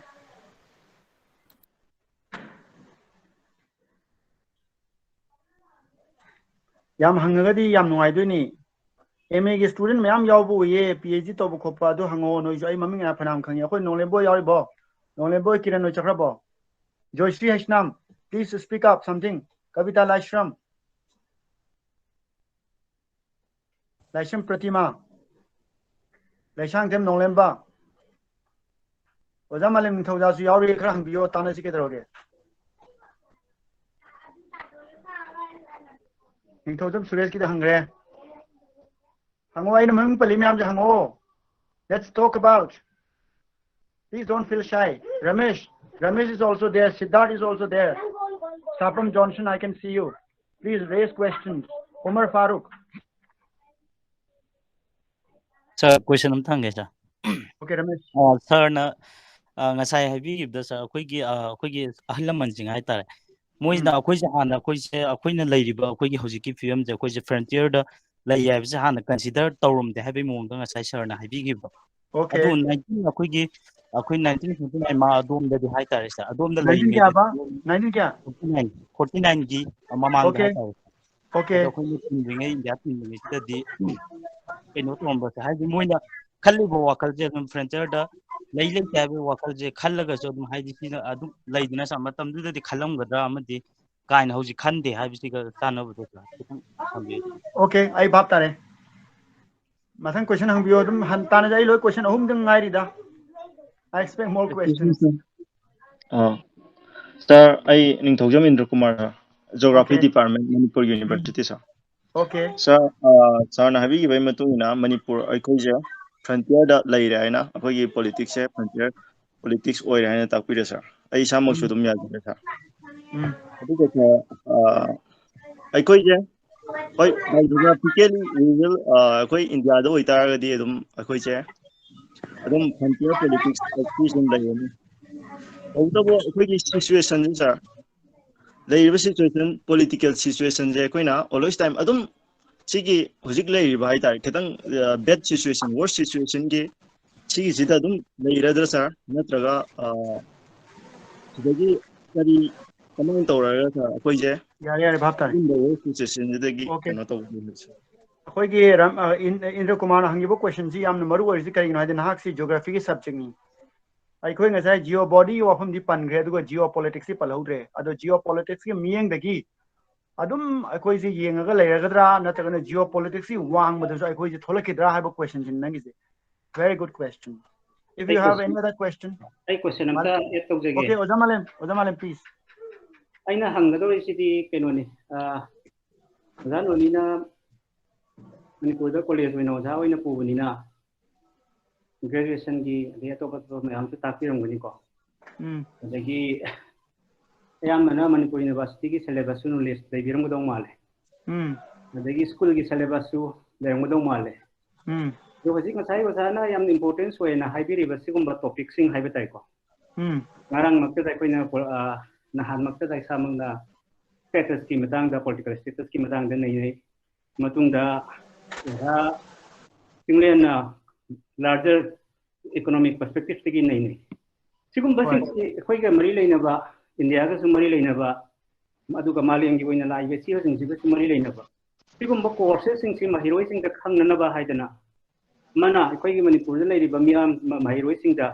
ꯌꯥꯝ ꯍꯪꯉꯒꯗꯤ ꯌꯥꯝ ꯅꯨꯡꯉꯥꯏꯗꯣꯏꯅꯤ MA ꯁ꯭ꯇꯨꯗꯦꯟꯠ ꯃꯌꯥꯝ ꯌꯥꯎꯕ ꯎꯏꯌꯦ PhD ꯇꯧꯕ ꯈꯣꯠꯄ ꯑꯗꯨ ꯍꯪꯉꯛꯑꯣ ꯅꯣꯏꯁꯨ ꯑꯩ ꯃꯃꯤꯡ ꯐꯅꯌꯥꯝ ꯈꯪꯉꯤ ꯑꯩꯈꯣꯏ ꯅꯣꯡꯂꯦꯝꯕꯣꯏ ꯌꯥꯎꯔꯤꯕꯣ ꯅꯣꯡꯂꯦꯝꯕꯣꯏ ꯀꯤꯔꯟ ꯍꯣꯏ ꯆꯠꯈ꯭ꯔꯕꯣ Joyශ්ꯔꯤ Haishnam, please speak up something. Kavita Laishram, Laishram Pratima, Laishangthem Nonglemba, Oja Malem Ningthouja su yauri khara hangbiyo tanasi kedaroge. Ningthoujam Suresh ki da hangre. Hango aina maming pali myam ja hango. Let's talk about. Please don't feel shy. Ramesh is also there. Siddharth is also there. Sapram Johnson, I can see you. Please raise questions. Umar Farooq. Sir, question am thange sir. Okay, Ramesh. Sir na ngasai haibigibda sir akoigi ahal lamanjing haitare. Moisna akoise hana akoina leiriba akoigi hojiki film je akoise frontier da lay yabse hana consider tawrum de habi mong ngasai sir na haibigibda. Okay. Adu 19 akoi 1959 ma adom da di haitare sir. Adom da 19 kya ba? 19 kya? 49 gi mamang da Okay. haitare. Okay. Ado akoini tinjingai India tinjingai di keno tomba sir haji moina khallibo wakalje dum frontier da lay tabe wakalje khallaga so dum haji sina adu laydina sa matam du di khallamgadra amadi kaina hoji khande habisi ga tanabudo sir kitang Okay, I bab tare. Mathang question hangbiyo dum tana jai loi question ahum dum ngai rida. I expect more questions. Sir, I Ningthouja Indra Kumar, Geography Okay. Department, Manipur University, sir. Okay. Sir, sir na habi gibai matuna Manipur aikoje frontier da lai raina akogi politics se frontier politics oi raina takpire sir. Ai samak su dum ya sir. ꯑꯩꯈꯣꯏꯁꯦ ꯍꯣꯏ geographically rural ꯑꯩꯈꯣꯏ ꯏꯟꯗꯤꯌꯥꯗ ꯑꯣꯏꯇꯥꯔꯒꯗꯤ ꯑꯗꯨꯝ ꯑꯩꯈꯣꯏꯁꯦ ꯑꯗꯨꯝ frontier politics ꯁꯨꯝ ꯂꯩꯔꯅꯤ ꯇꯧꯕꯇꯕꯨ ꯑꯩꯈꯣꯏꯒꯤ ꯁꯤꯆꯨꯋꯦꯁꯟꯁꯦ ꯁꯥꯔ ꯂꯩꯔꯤꯕ ꯁꯤꯆꯨꯋꯦꯁꯟ ꯄꯣꯂꯤꯇꯤꯀꯦꯜ ꯁꯤꯆꯨꯋꯦꯁꯟꯁꯦ ꯑꯩꯈꯣꯏꯅ always time ꯑꯗꯨꯝ ꯁꯤꯒꯤ ꯍꯧꯖꯤꯛ ꯂꯩꯔꯤꯕ ꯍꯥꯏꯇꯥꯔꯦ ꯈꯤꯇꯪ bad situation worst situationꯒꯤ ꯁꯤꯒꯤꯁꯤꯗ ꯑꯗꯨꯝ ꯂꯩꯔꯗ꯭ꯔꯥ ꯁꯥꯔ ꯅꯠꯇ꯭ꯔꯒ ꯁꯤꯗꯒꯤ ꯀꯔꯤ ꯀꯃꯥꯏꯅ ꯇꯧꯔꯒ ꯁꯥꯔ ꯑꯩꯈꯣꯏꯁꯦ ꯌꯥꯔꯦ ꯚꯥꯞ ꯇꯥꯔꯦ ꯁꯤꯆꯨꯋꯦꯁꯟꯁꯤꯗꯒꯤ ꯀꯩꯅꯣ ꯇꯧꯕ ꯑꯩꯈꯣꯏꯒꯤ ꯏꯟꯗ꯭ꯔ ꯀꯨꯃꯥꯔꯅ ꯍꯪꯉꯤꯕ ꯀ꯭ꯋꯦꯁꯟꯁꯤ ꯌꯥꯝꯅ ꯃꯔꯨ ꯑꯣꯏꯔꯤꯁꯤ ꯀꯔꯤꯒꯤꯅꯣ ꯍꯥꯏꯗꯤ ꯅꯍꯥꯛꯁꯤ ꯖꯤꯑꯣꯒ꯭ꯔꯥꯐꯤꯒꯤ ꯁꯕꯖꯦꯛꯅꯤ ꯑꯩꯈꯣꯏ ꯉꯁꯥꯏ ꯖꯤꯑꯣ ꯕꯣꯗꯤꯒꯤ ꯋꯥꯐꯝꯗꯤ ꯄꯟꯈ꯭ꯔꯦ ꯑꯗꯨꯒ ꯖꯤꯑꯣ ꯄꯣꯂꯤटिक्सꯁꯤ ꯄꯜꯍꯧꯗ꯭ꯔꯦ ꯑꯗꯣ ꯖꯤꯑꯣ ꯄꯣꯂꯤटिक्सꯀꯤ ꯃꯤꯠꯌꯦꯡꯗꯒꯤ ꯑꯗꯨꯝ ꯑꯩꯈꯣꯏꯁꯤ ꯌꯦꯡꯉꯒ ꯂꯩꯔꯒꯗ꯭ꯔꯥ ꯅꯠꯇ꯭ꯔꯒꯅ ꯖꯤꯑꯣ ꯄꯣꯂꯤटिक्सꯁꯤ ꯋꯥꯡꯕꯗꯁꯨ ꯑꯩꯈꯣꯏꯁꯤ ꯊꯣꯛꯂꯛꯈꯤꯗ꯭ꯔꯥ ꯍꯥꯏꯕ ꯀ꯭ꯋꯦꯁꯟꯁꯤ ꯅꯪꯒꯤꯁꯦ very good question if you have any other question I question amta add tawjage okay Oja Malem please aina hangadorisi kenoni Oja Noni na Manipur da college oina oja oina pubunina graduation gi de atopa mayam su takiramgani ko adagi ayamana Manipur University ki syllabus nu list lebiramgodong male adagi school gi syllabus su leramgodong male so hojik ngasai ojana yam importance oina haibiriba sigumba topic sing haibatai ko ngarang makta dai koina nahan makta dai samangna status ki matang da political status ki matang da nei matung da Chinglen larger economic perspective tagi nei sigumba sing khoi ga mari leinaba India ga su mari leinaba aduga malem gi oina lai be si sing si mari leinaba sigumba courses sing si mahiroi sing da khangnaba haidana mana khoi gi Manipur da leiriba miyam mahiroi sing da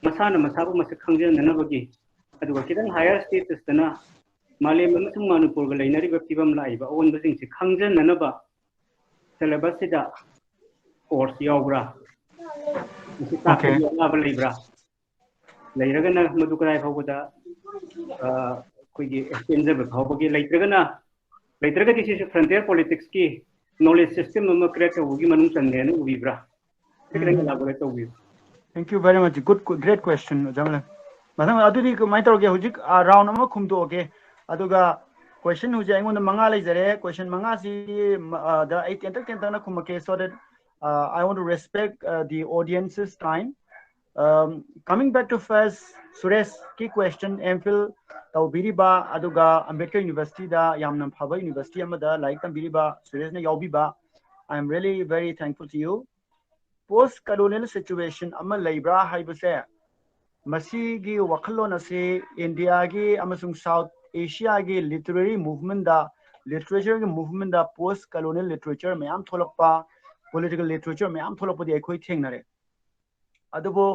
masana masabu masak khangjananabagi aduga kidan higher status dana Malem amasung Manipur ga leinariba fibam laiba on basing si khangjananaba syllabus sida course yawbra isi takri yawba leibra leiragana madu krai phawda koigi extendable phawbagi leitraga this is frontier politics ki knowledge system ma create hogi manung channe nu ubibra tikren elaborate hogi thank you very much great question Jamal madam adudi mai tawge hujik round ama khumdo okay aduga question huje aingon manga leijare question manga si the 8 na khumake so that I want to respect the audience's time coming back to first Suresh ki question MPhil tawbiriba aduga Ambedkar University da yamna phaba university amada like tambiriba Suresh na yawbiba I am really very thankful to you post colonial situation ama leibra haibase masigi wakhalon ase India gi amasung South Asia gi literary movement da literature gi movement da post colonial literature mayam tholakpa political literature mayam tholakpa di ekhoi thengnare adubo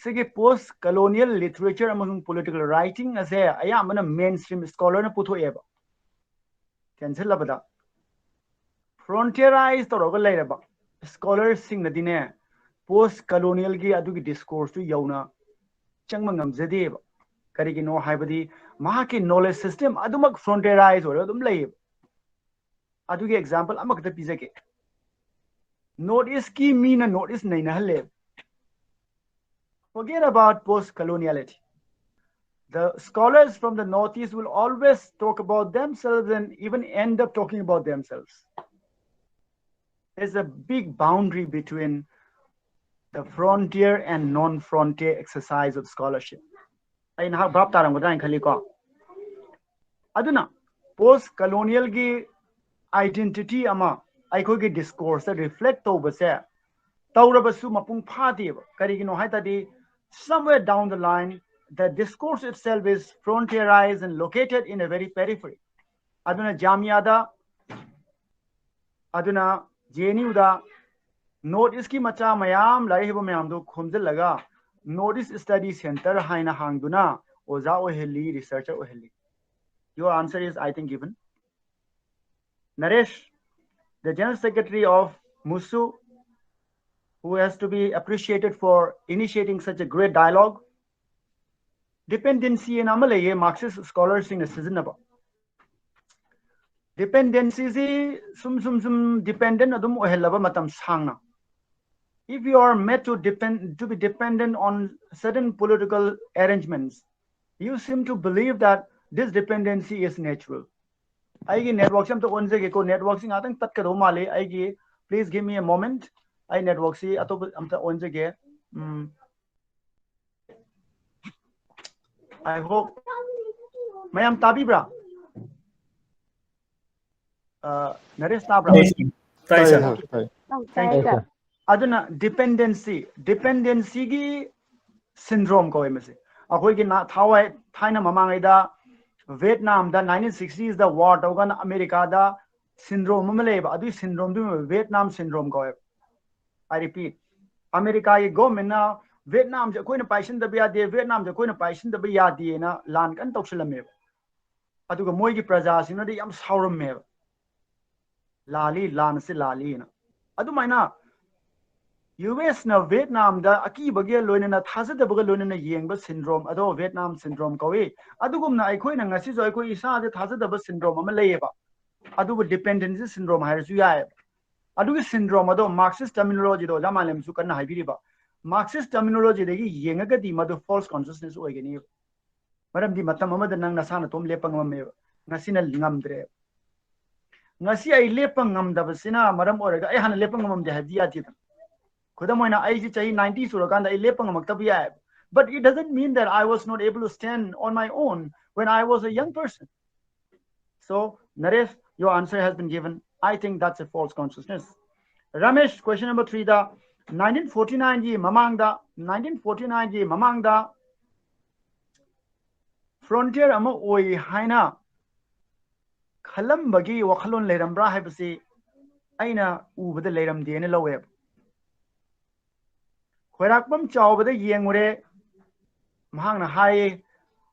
sigi post colonial literature amasung political writing ase ayamana mainstream scholar na puthoeba cancel labada frontierized toroga leiraba scholars sing nadine post colonial gi adugi discourse tu yauna changmangam zadeba karigino haibadi mahaki knowledge system adumak frontierized or adum lay adugi example amakta pizake notice ki mean notice naina halle forget about post coloniality the scholars from the northeast will always talk about themselves and even end up talking about themselves there's a big boundary between the frontier and non-frontier exercise of scholarship I na bab taram godan khali ko aduna post colonial gi identity ama aiko gi discourse reflect tobase tawrabasu mapung phadi karigino haitadi somewhere down the line the discourse itself is frontierized and located in a very periphery aduna jamia aduna JNU da notice ki macha mayam lai hebo mayam do khomjal laga notice study center haina hangduna oja oheli researcher oheli your answer is I think given Naresh the general secretary of MUSU who has to be appreciated for initiating such a great dialogue dependency in amalaye Marxist scholars in a season about dependency sum dependent adum ohelaba matam sangna if you are made to be dependent on certain political arrangements you seem to believe that this dependency is natural. Aigi network sam to on jage ko network sing atang tat ka do male aigi please give me a moment. I network si atop am ta on jage. I hope mayam tabi bra. Naresh tabra. Thanks, sir. Thank you. Aduna dependency gi syndrome ko emase. Akoi gi na thawai thaina mamang ida Vietnam da 1960s the war togan America da syndrome maleba adu syndrome du Vietnam syndrome ko. I repeat, America ye government na Vietnam je koi na paishin da biya de Vietnam je koi na paishin da biya de na lan kan toksilame. Adu ga moi gi praja sing na de yam sauram me. Lali lan se lali na. Adu maina US na Vietnam da aki bagya loina na thasa da baga loina na yengba syndrome ado Vietnam syndrome kawi adugum na aikoi na ngasi jo aikoi isa da thasa da ba syndrome ama leyeba adubu dependency syndrome haisu yae adugi syndrome ado Marxist terminology do jamalem su kana haibiriba Marxist terminology degi yengaga di madu false consciousness oigani maram di matam amada nang nasana tom lepang mamme ngasi na ngamdre ngasi ai lepang ngamdabasina maram oraga ai hana lepang ngamde hadiya ti Kudamoina I chahi 90 surakanda I lepang maktabiya. But it doesn't mean that I was not able to stand on my own when I was a young person. So Naresh, your answer has been given. I think that's a false consciousness. Ramesh, question number 3 da 1949 ji mamang da frontier ama oi haina khalam bagi wakhalon lerambra haibasi aina ubada leram dene laweb. Khwarakpam chawbada yengure mahangna hai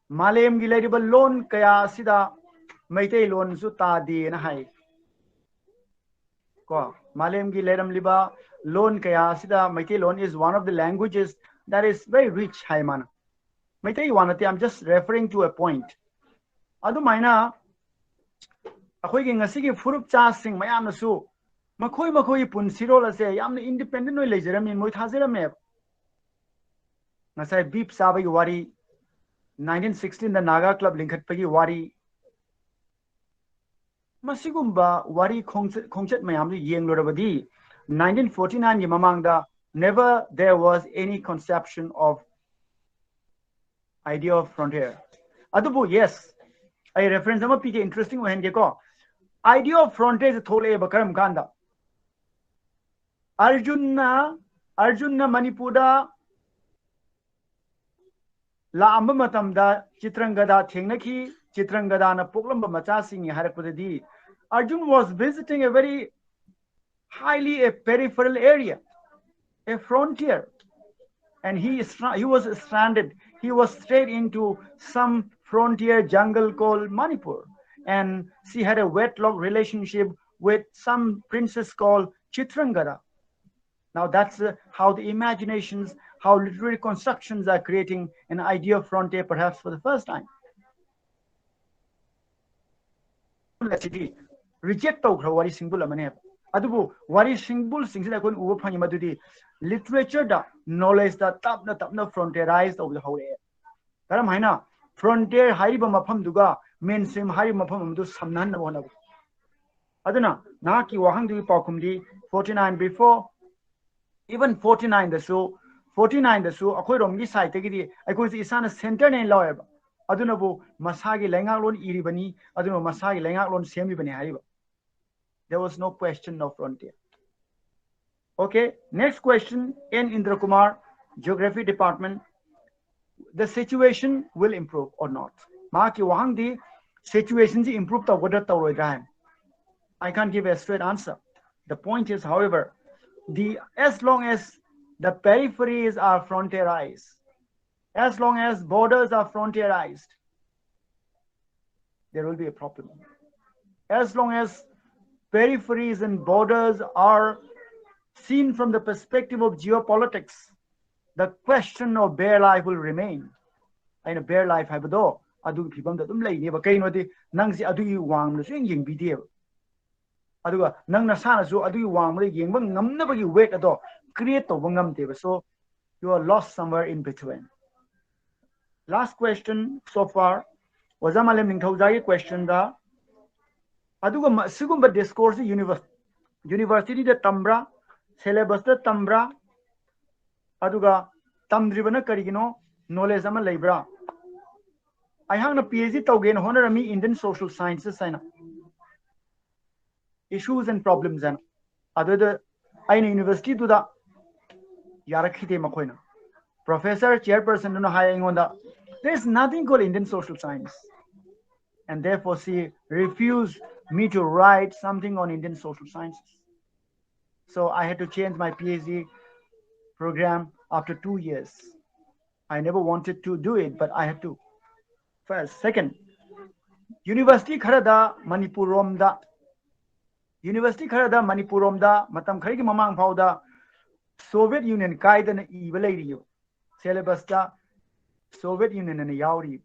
malem gi leiriba loan kaya sida maitei loan su ta di na hai ko malem gi leiram liba loan kaya sida maitei loan is one of the languages that is very rich hai man maitei wanati I'm just referring to a point adu maina akhoi gi ngasi gi furup cha sing mayam na su makhoi punsiro la se yamna independent oi leijaram moi thajiram Nasai beep sabai wari 1916 the Naga Club linkat pagi wari masigumba wari khongchat mayam du yeng lorabadi 1949 gi mamang da never there was any conception of idea of frontier adubu yes I reference am pige interesting when ge ko idea of frontier is thole bakaram kanda Arjuna Manipura La amba matam da Chitrangada thengnaki Chitrangada na poklamba macha sing harakudadi Arjun was visiting a very highly a peripheral area, a frontier, and he was stranded. He was straight into some frontier jungle called Manipur, and she had a wedlock relationship with some princess called Chitrangada. Now that's how the imaginations, how literary constructions are creating an idea of frontier perhaps for the first time. Reject wari singbul amane adubu wari singbul singsil akon uba phangi madudi literature da knowledge da tapna frontierized of the whole air karam haina frontier haiba mafam duga mainstream haiba mafam amdu samnan na bona aduna na ki wahang du paukumdi 49 before even 49 the so 49 the so akoi romgi site gi di akoi si isana center ne laweba aduna bu masagi lengak lon iribani aduna masagi lengak lon semi bani haiba there was no question of frontier. Okay, next question in Indra Kumar, Geography Department. The situation will improve or not? Maki wahang di situation ji improve ta wada ta roidan. I can't give a straight answer. The point is, however, as long as the peripheries are frontierized, as long as borders are frontierized, there will be a problem. As long as peripheries and borders are seen from the perspective of geopolitics, the question of bare life will remain. And a bare life habado adu people that lay never kain wadi nangsi adu wang the swing video. Aduga nang nasana so adu wang the ying ngam never you wait at all. Create the wangam table. So you are lost somewhere in between. Last question so far. was a Malem Ningthouja question da aduga sigumba discourse university da tambra syllabus da tambra aduga tamdribana karigino knowledge ama leibra I have a PhD taugen honorami Indian social sciences and issues and problems and other I university to the Yarakite Makoina. Professor, chairperson, no hiring on the there's nothing called Indian social science. And therefore she refused me to write something on Indian social sciences. So I had to change my PhD program after 2 years. I never wanted to do it, but I had to. First, second, University Kharada Manipuromda. University Kharada Manipuromda, Matam Khariki Mamang Pauda, Soviet Union Kaidan Evaladiyo. Syllabus da Soviet Union and Yauri.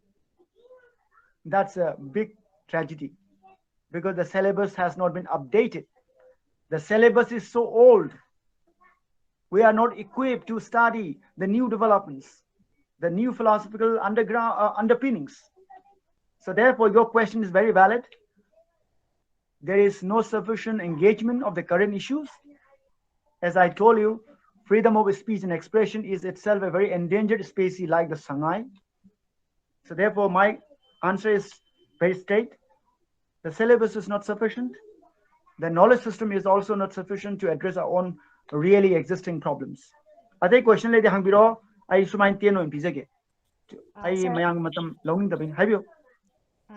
That's a big tragedy because the syllabus has not been updated. The syllabus is so old. We are not equipped to study the new developments, the new philosophical underpinnings. So therefore, your question is very valid. There is no sufficient engagement of the current issues. As I told you, freedom of speech and expression is itself a very endangered species like the Shanghai. So therefore, my answer is very straight. The syllabus is not sufficient. The knowledge system is also not sufficient to address our own really existing problems. Other question lady hangbiro, I sumain tieno in pizage. I mayang matam longing the bin. Have you?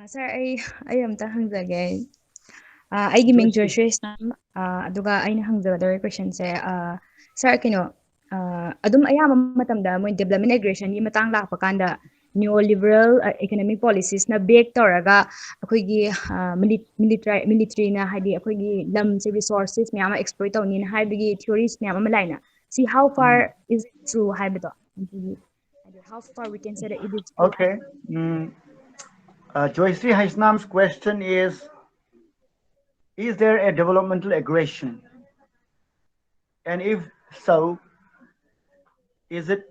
Sir, I am tahangzage. I give me Joshua aduga ay nahangzage question say sir kino adum ayam matamda mo development aggression yi matang lakpakanda neoliberal economic policies na bake toraga akoigi military na hadi akoigi lam resources myama exploit tawni na haibigi theories myama malaina see how far is it true haibito how far we can say that it is true. Okay. Joyce Haisnam's question is there a developmental aggression? And if so, is it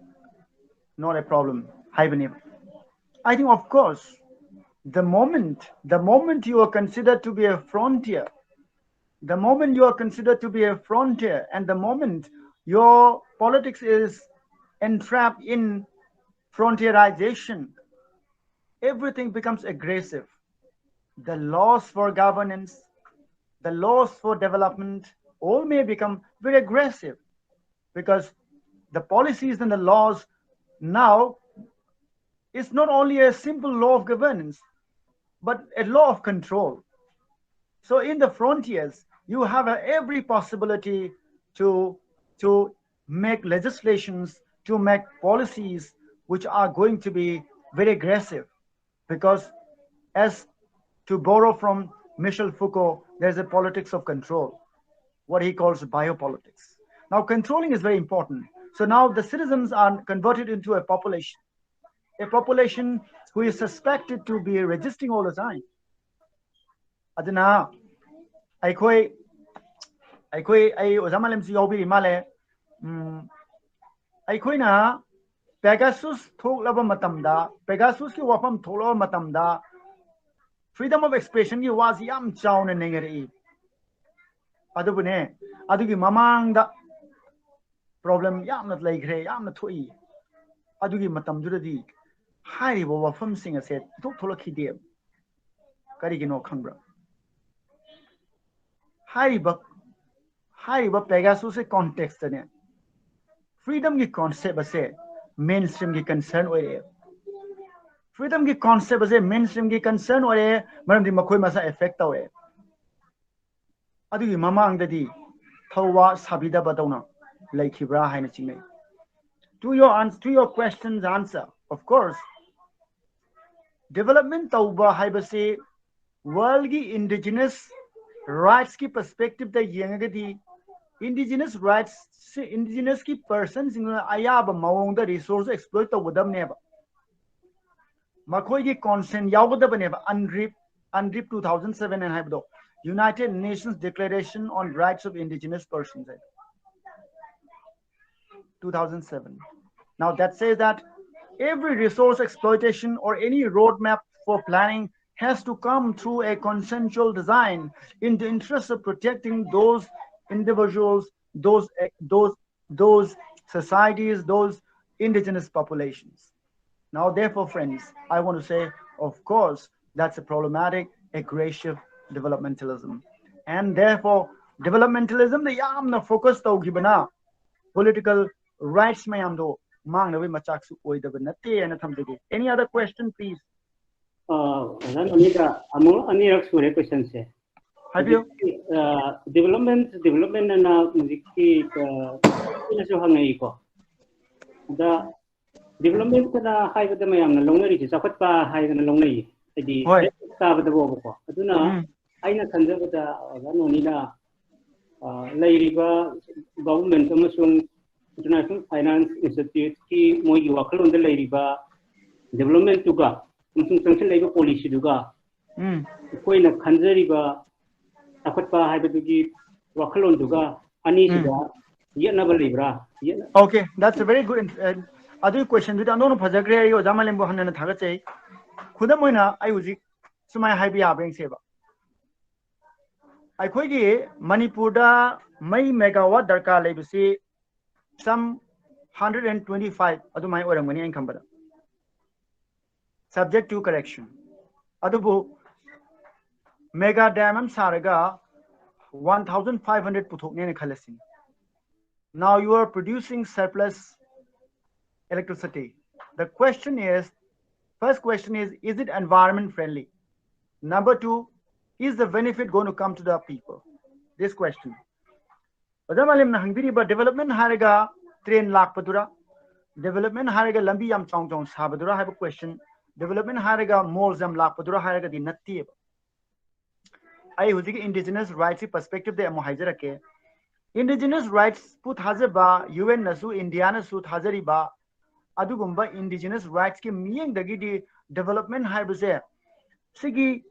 not a problem? I think, of course, the moment you are considered to be a frontier, and the moment your politics is entrapped in frontierization, everything becomes aggressive. The laws for governance, the laws for development, all may become very aggressive because the policies and the laws now is not only a simple law of governance, but a law of control. So in the frontiers, you have every possibility to make legislations, to make policies which are going to be very aggressive. Because as to borrow from Michel Foucault, there's a politics of control, what he calls biopolitics. Now, controlling is very important. So now the citizens are converted into a population who is suspected to be resisting all the time. Adana, I Ozamalem Yobi Male, na Pegasus talk lava matamda, Pegasus ki wapam tolo matamda, freedom of expression ki was yam chown and negari. Adubune, Adugi mamang da problem yam not like re, yam not tui. Adugi matam duradi. Hari wa from singer said, don't toloki dear. Karigino Kangra. Hari ba Pegasus context in it. Freedom ki concept as a mainstream ki concern or freedom ki concept as a mainstream ki concern or a madam di makoi masa effect away. Adugi mamang dadi Tawa Sabida Badona like Hibra Hainachime. To your question's answer, of course, development tauba haibase world ki indigenous rights ki perspective the yangadi indigenous rights indigenous ki persons in ayaba maung the resource exploit the wudam neba makoi ki consent yawada neba UNDRIP 2007 and habdo United Nations Declaration on Rights of Indigenous Persons 2007. Now that says that every resource exploitation or any roadmap for planning has to come through a consensual design in the interest of protecting those individuals, those societies, those indigenous populations. Now, therefore, friends, I want to say, of course, that's a problematic, aggressive developmentalism. And therefore, developmentalism, the yamna focus to gibana political rights mayamdo mang nawi machaksu oidabanatte and thamjage. Any other question, please? Anita, any question say? Have you? Development and muziki so hangai ko. The development na hai ba mayam na longnari ji sapat pa hai na longnai adi ta ba da bo ko aduna aina khanjaba da Noni na lairiba government amasung international finance institute ki moi gi wakhalon da lairiba development tuga amasung sanction laiba policy duga koina khanjariba sapat pa hai ba dugi wakhalon duga ani siga yena ba laibra. Okay, that's a very good other question. Did I know Pazagre or Zamalem Bohan and Tagate? Kudamoina, I was Sumai Habia brings Seva. I quite Manipurda, my megawatt Darka Legacy, some 125 of my Oramani and Kambada. Subject to correction. Adubu Mega Diamond Saraga 1,500 Putok Kalasin. Now you are producing surplus electricity. The question is, first question is it environment friendly? Number two, is the benefit going to come to the people? This question. But development haraga train lak padura. Development haraga lambi yam chong chong sabadura. I have a question. Development haraga malls yam lak padura haraga di natti. I would think indigenous rights perspective de mohajara ke. Indigenous rights put hazaba UN nasu Indiana suit hazariba adugumba indigenous rights ke meaning dagi development haibase sigi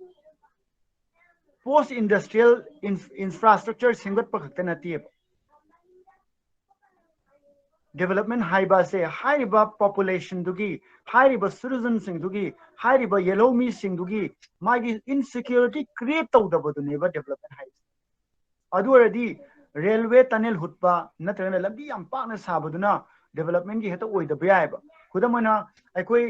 post industrial infrastructure singot paktanati development haibase haiba population dugi haiba citizens dugi haiba yellow me sing dugi magi insecurity create tawdabadu neba development haibase adu already railway tunnel hutpa natrana lambi yam pakna sabaduna development gi heta oida bayaiba khudamana aikoi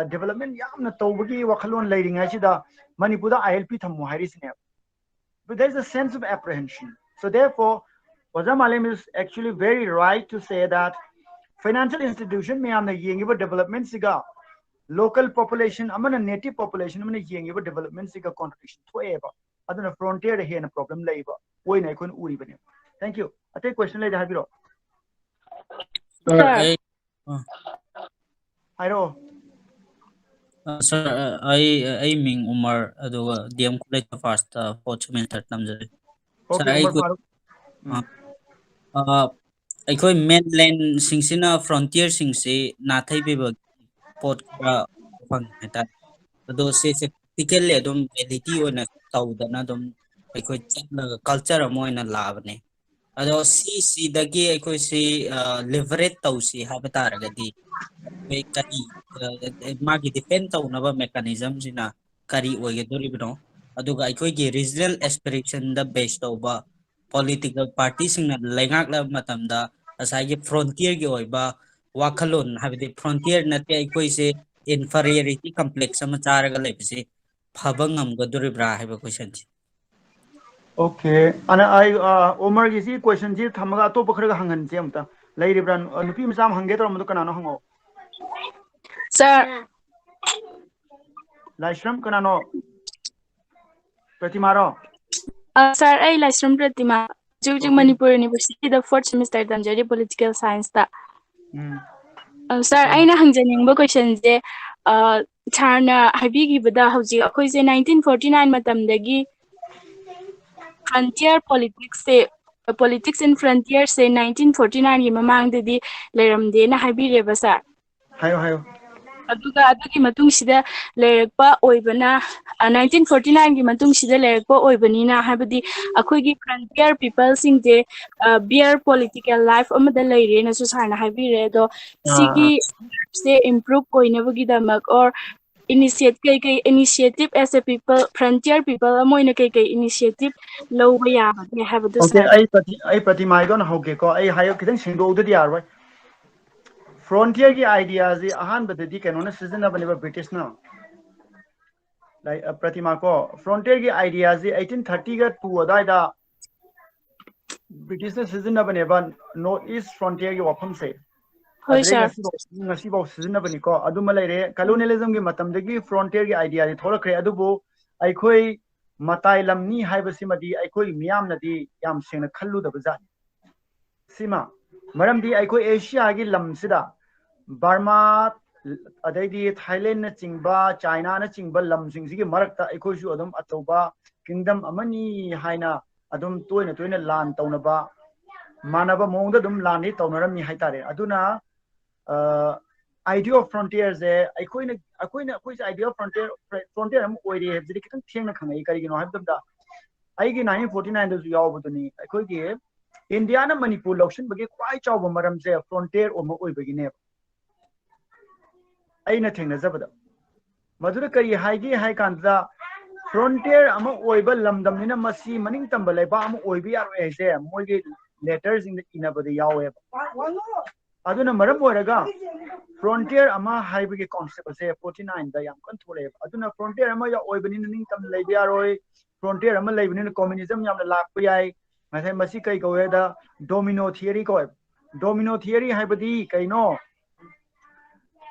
development yamna tawbagi wakhalon leiringa sida Manipurda ILP thammu hairisne. But there is a sense of apprehension. So therefore Wazam Malem is actually very right to say that financial institution may amna yengiba development siga local population amana native population amana yengiba development siga contribution thoeba aduna frontier he na problem leiba oina ikon uri bane. Thank you. I take question later habiro. Sir, Hello. Sir, I mean Umar aduga DM college first fourth semester namjari. Sir, Okay, Umar Farooq. I mainland singsina frontier singsi nathai beba pot kra fang eta. Ado se practically adum reality ona tawdana adum culture amoina labne. Ado si dagi si leverage tausi habataragadi kari magi defend taunaba mechanism sina kari oigedoribno aduga gi regional aspiration da based over political parties sina lengakla matamda asai frontier gi oiba wakhalon habidi frontier nate se inferiority complex ama charaga lepsi phabangam godoribra haba question. Okay, and I Omar gisi question ji thamaga to pakhraga hangan je amta lairibran nupi misam hange to amdu kanano hango. Sir, Laishram kanano Pratimaro. Sir, I Laishram Pratima, Manipur University, the fourth semester Tanjari Political Science. Sir, I na hangjaning question je Charna Habigi Bada Hauji, 1949 Matamdagi Frontier Politics say Politics in Frontier say 1949 Yamamang the Leram Dena Habi Rebasa. Hayo. Aduga adugi matung sida lerekpa oibana 1949 gi matung sida lerekpa oibanina habadi akoigi frontier people sing de beer political life amada leire na su sarna habire do sigi se improve koinabagi damak or initiative as a people, frontier people, amoina initiative low ya they have to Okay, start. I Pratima don hoke ko I hayo kitang singdo de diar right. Frontier ki ideas ahan badadi kanona season of British now. Like Pratima ko frontier ki ideas 1830 ga to adai British season of North East frontier ki wafam se. Hoy sir. Ngasi bau season of ko aduma leire colonialism ki matam degi frontier ki idea di thola kre adubu aikoi matai lamni haibasimadi aikoi miyam nadi yam sengna khallu da bazat. Sima maramdi aikoi Asia gi lam sida Burma adaidi Thailand na chingba China na chingba lam sing sigi marakta aikoi su adum atoba kingdom amani haina adum toina lan taunaba manaba mongda dum lani taunarami haitare aduna idea of frontiers aikoi idea of frontier am oire hebdi kitang thengna khangai kari gino habda aigi 1949 da yaw buduni aikoi gi India na Manipur lokshin bagi kwai chawba maram se frontier oma oi bagi ne aina thengna zabada madura kari haigi hai kanda frontier ama oiba lamdam nina masi maning tamba leba ama oibi yaro ese moigi letters in the inabada yawe aduna maram oiraga frontier ama haibagi concept ase 49 da yam kan thole aduna frontier ama ya oibani ning tam lebi yaroi frontier ama leibani communism yam la lakpa yai masai masi kai ko da domino theory ko domino theory haibadi kaino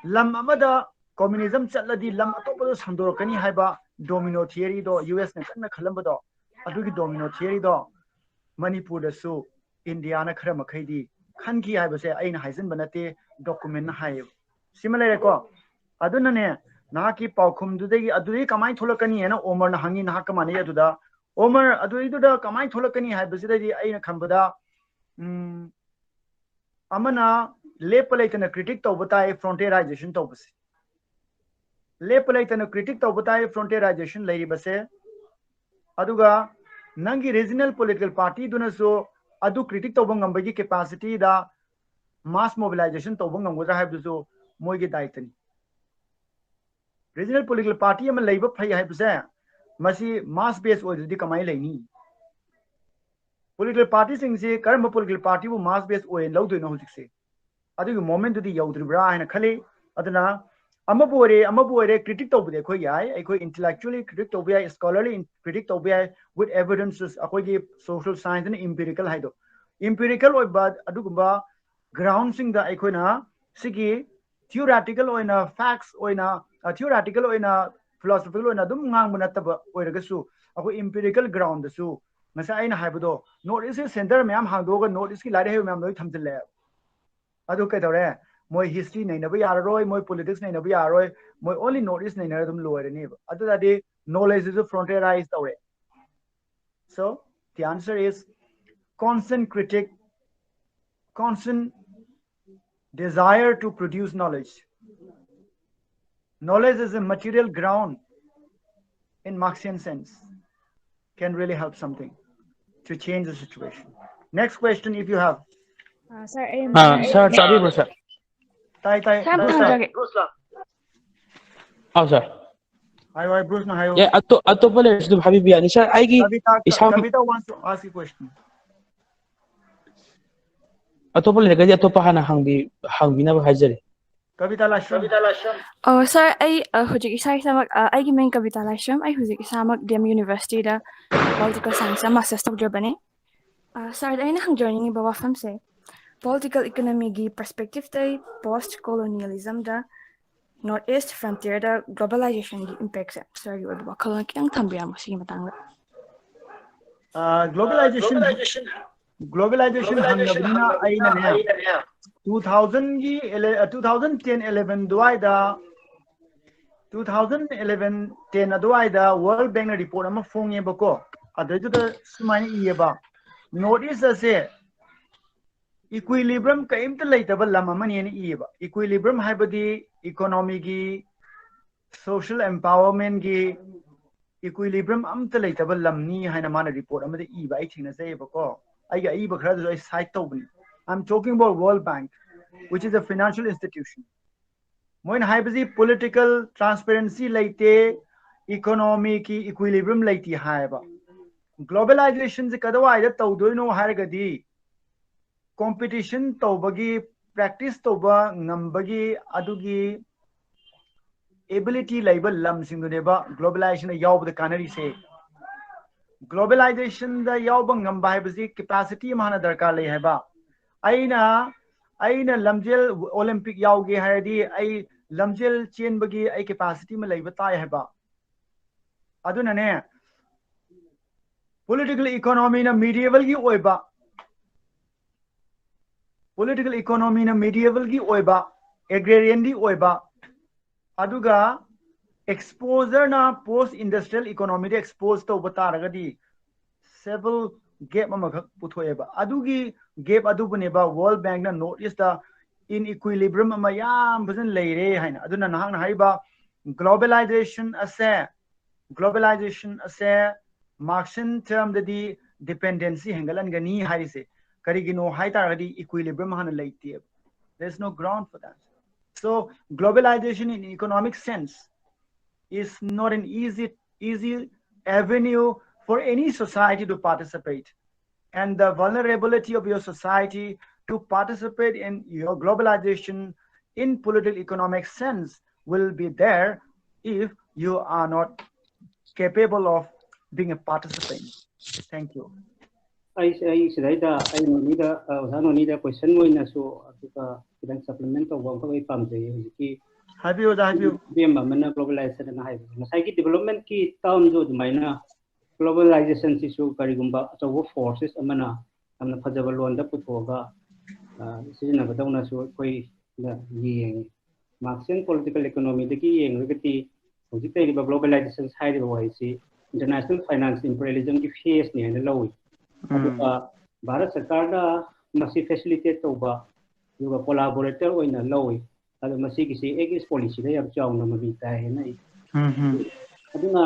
lam amada communism chatladi lam atopa sandorkani haiba domino theory do US na kanna khalamba do adugi domino theory do Manipur da su India na khara makhaidi khanki haiba se aina haizin banate document na hai similar ko aduna ne na ki paukhum du degi adui kamai tholakani ena omar na hangi na kamani aduda omar adui du da kamai tholakani haiba se degi aina khambada amana lepalaitana critic tawbatai frontierization tawbasi lepalaitana critic tawbatai frontierization lairi base aduga nangi regional political party duna so adu critic tawbang ngambagi capacity da mass mobilization tawbang ngamgodra haibdu so moigi daitani regional political party ama leiba phai haibse masi mass base oidi kamai leini political party sing se karma political party bu mass base oi lawdu na hojik se adu moment du di yaudribra haina khali aduna amabore critic tawbude khoi yai aikoi intellectually critic tawbya scholarly critic tawbya with evidences akoi gi social science and empirical haido empirical oi bad adugumba ground sing da aikoi na sigi theoretical oina facts oina theoretical oina philosophical oina dum ngang banataba oiraga su akoi empirical ground da su ngasa aina haibodo north east center myam hangdoga north east ki lare he myam loi thamjille adu kai dore moi history nei nabi yaroi moi politics nei nabi yaroi moi only north east nei na dum loirani adu da de knowledge is frontierized away so the answer is constant critic constant desire to produce knowledge is a material ground in Marxian sense can really help something to change the situation. Next question if you have. Sir, Sir, sabi bro sir. Tai Bruce la. Oh sir. Hi Bruce na hayo. Yeah, ato pala is do habibi ani sir. Ay gi Kavita wants to ask a question. Ato pala kadi ato pa hana hangbi na ba hajari. Kavita Lashram. Oh, sir, I hujik isa samak I main Kavita Lashram, I hujik samak Dept University da Political Science Master's of Germany. Sir, I na hang journey ba wafam se political economy gi perspective day post colonialism da Northeast frontier da globalization gi impact se sir yu ba kalon kitang thambya mo sige matang Globalization hangabina aina ne 2010-11 duaida 2011-10 duaida World Bank report ama phonge bako adaju da sumai iyeba notice ase equilibrium kaimta laitaba lama mani ne iyeba equilibrium haibadi economy gi social empowerment gi equilibrium amta laitaba lamni haina mana report amada iba I thina say bako ai ga iba khara I site tawbni I'm talking about World Bank, which is a financial institution. moin haibazi political transparency laite economy ki equilibrium laiti haiba globalization se kadawai da tawdoino haragadi competition tawbagi practice tawba ngambagi adugi ability label lam singduneba globalization yawbda kanari se globalization da yawba ngamba haibazi capacity mahana darkar lay haiba aina lamjel olympic yawge haradi ai lamjel chenbagi ai capacity ma lay batai haiba aduna ne political economy na medieval gi oiba political economy na medieval gi oiba agrarian di oiba aduga exposure na post industrial economy de exposed to bataragadi several gap amakhak puthoeba adugi gap adubuneba world bank na notice da in equilibrium amayam bhajan leire haina aduna nahang haiba globalization Marxian term the dependency hangalan gani haise karigino haitaradi equilibrium hana laiti there's no ground for that. So globalization in economic sense is not an easy avenue for any society to participate, and the vulnerability of your society to participate in your globalization in political economic sense will be there if you are not capable of being a participant. Thank you. I need a question when I saw a supplement of one family. Have you globalization and high psychic development key terms of the minor globalization issue Karigumba so forces amana and the Pajabal on the Putoga Sinabadona so quay the ying Marxian political economy the key and liberty globalization high the international finance imperialism if he is near the low. Bharat Sarkar must facilitate over your collaborator in a low. Ada masih kisi egis policy dah yang jauh nama kita ini. Aduna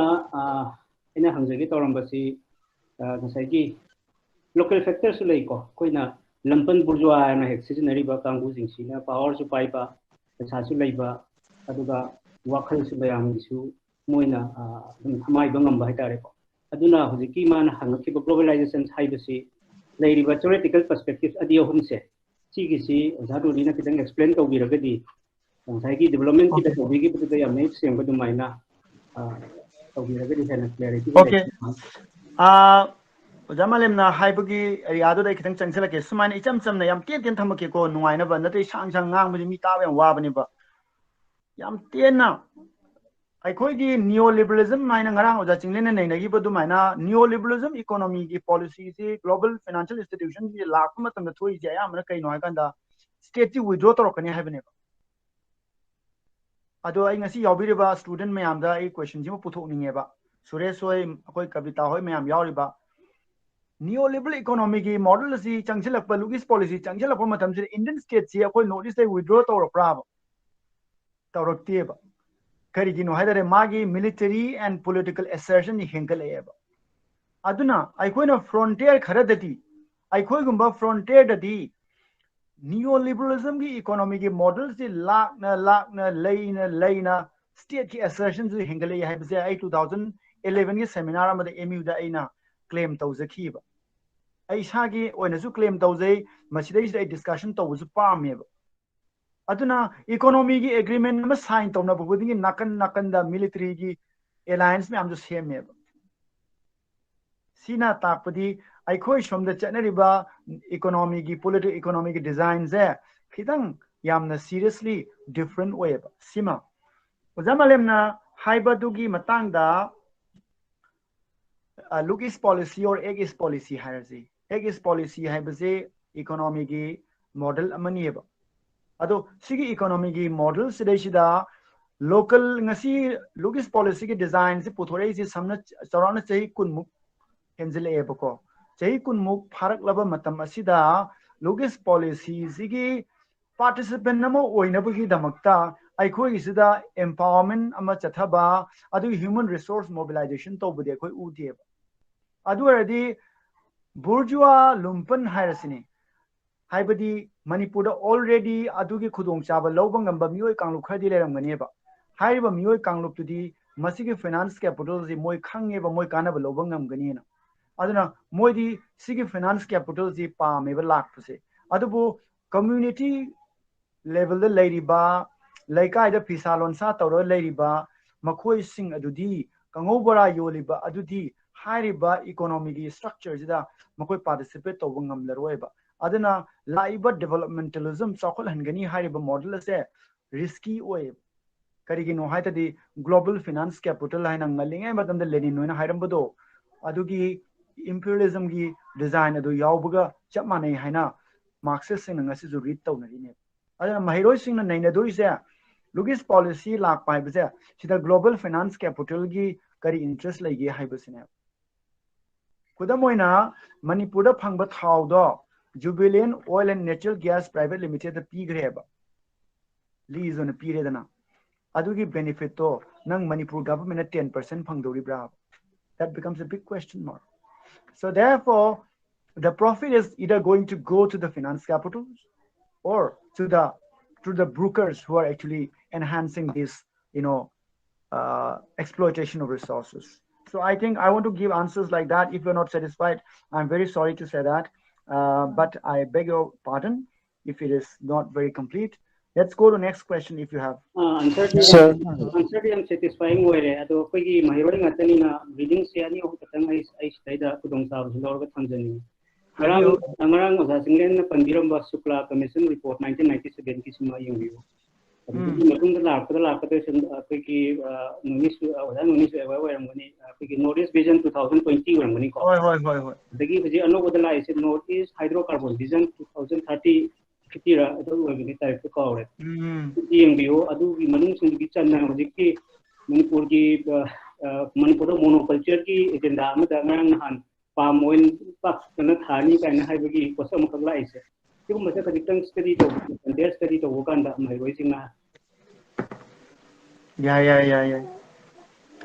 ina hangjagi orang basi nasagi local factors sulai ko. Koi na lampan bourgeois na hek seasonary ba kanggu jingsi na power supply ba sasu sulai ba aduga wakal sulai ang isu moina hamai bangam ba hitare ko. Aduna hujiki man hangaki ba globalization hai basi lay riba theoretical perspectives adiyo hunse. Kisi zadu ni na kita explain kau biragadi. Psyche development kita bigi betul ya make sih yang betul mainnya tahu kira-kira sana clarity. Okay. Malem na hai bagi area tu dah kita cengse lagi. Semain icam na yang tian thamak ko nuai na ba, nanti sang ngang macam ni tahu yang wah bani ba. Yang tian na, aku ini neoliberalism main ngarang udah Chinglen na lagi betul mainnya neoliberalism economy ki policy si global financial institution ki laku macam tu tuh ijaya mana kai nuai kan dah state withdraw tu roknya hai bani ba. Ado ay ngasi yawbiriba student mayam da ay question jima puthok ninge ba Suresh hoy akoi Kavita hoy mayam yawriba neoliberal economy ki model si changchilak pa lugis policy changchilak pa matam se Indian state si akoi notice they withdraw tawra pra ba tawrakti ba kari gino haidare magi military and political assertion ni henkale ba aduna ay koi na frontier kharadati ay koi gumba frontier dati neoliberalism की economy के model से लाखना लेना state की assertions जो हिंगले है बसे आई 2011 के seminar में MU दा आइना claim तौजखी बा ऐसा की ओनसु claim तौजे मसीदे इस discussion तौजु पामे बा अदुना economy की agreement में sign तौना बगुदी की नकन दा military की alliance में हम जो सेम है बा सीना ताकपदी I from the Chatnariba economy ki political economic designs there. Kitang yamna seriously different way. Sima. Malem haibadugi matangda Lugis policy or Egis policy hierarchy. Egis policy haibaze economic model amanieba. Ado sigi economic model sideshida local ngasi Lugis policy designs puthore is samna sarana chahi kunmuk henzile ebako. Chahi kunmuk pharak laba matam asida Lugis policy sigi participant namo oinabugi damakta aikoi isida empowerment ama chathaba adu human resource mobilization to bude koi udeba adu already bourgeois lumpen hierarchy haibadi Manipur already adugi khudong chaba lawba ngamba mioi kanglup khadi leramganeba haiba mioi kanglup tudi masigi finance capital ji moi khangeba moi kanaba lawba ngamganina aduna moidi sigi finance capital ji pa meba lakpase adubu community level da leiriba laikai da pisalon sa tawro leiriba makhoi sing adudi kangobara yoliba adudi hairiba economic structure jida makoi participate tawba ngamlaroiba aduna laiba developmentalism chakol hangani hairiba model ase risky oi karigino haitadi global finance capital haina ngalingai matamda lenin noina hairambado adugi imperialism gi design adu yawbuga chapmanai haina marxist sing ngasi ju read tawnari ne aduna mahiroi sing na naina doise lugis policy lak pai bese sida global finance capital gi kari interest lagi haibasine kudamoina Manipur da phangba thau do Jubilant Oil and Natural Gas Private Limited da pigreba lease on a period na adugi benefit to nang Manipur government at 10% phangdori bra that becomes a big question mark. So therefore the profit is either going to go to the finance capitals or to the brokers who are actually enhancing this exploitation of resources. So I think I want to give answers like that. If you're not satisfied, I'm very sorry to say that, but I beg your pardon if it is not very complete. Let's go to next question if you have. Answer am satisfying way. Ado koigi mahiroi ngatani na reading se ani o katang ai staida kudong sa lor ga thangjani. Amarang osa Chinglen na pandiram ba Sukla Commission report 1997 ki sima yongyo. Matung da lakada sen koigi noni su ewa ramgani koigi Northeast Vision 2020 ramgani ko. Hoi. Dagi biji ano bodala is Northeast Hydrocarbon Vision 2030 kitira adu wagini type ko awre yengbiyo adu gi manung sing gi channa hojiki Manipur gi Manipur monoculture ki agenda amada ngang han palm oil pak kana thani kaina haibagi kosam khagla ise kibu masa kaditang study to their study to wokanda mai roisingna Yeah.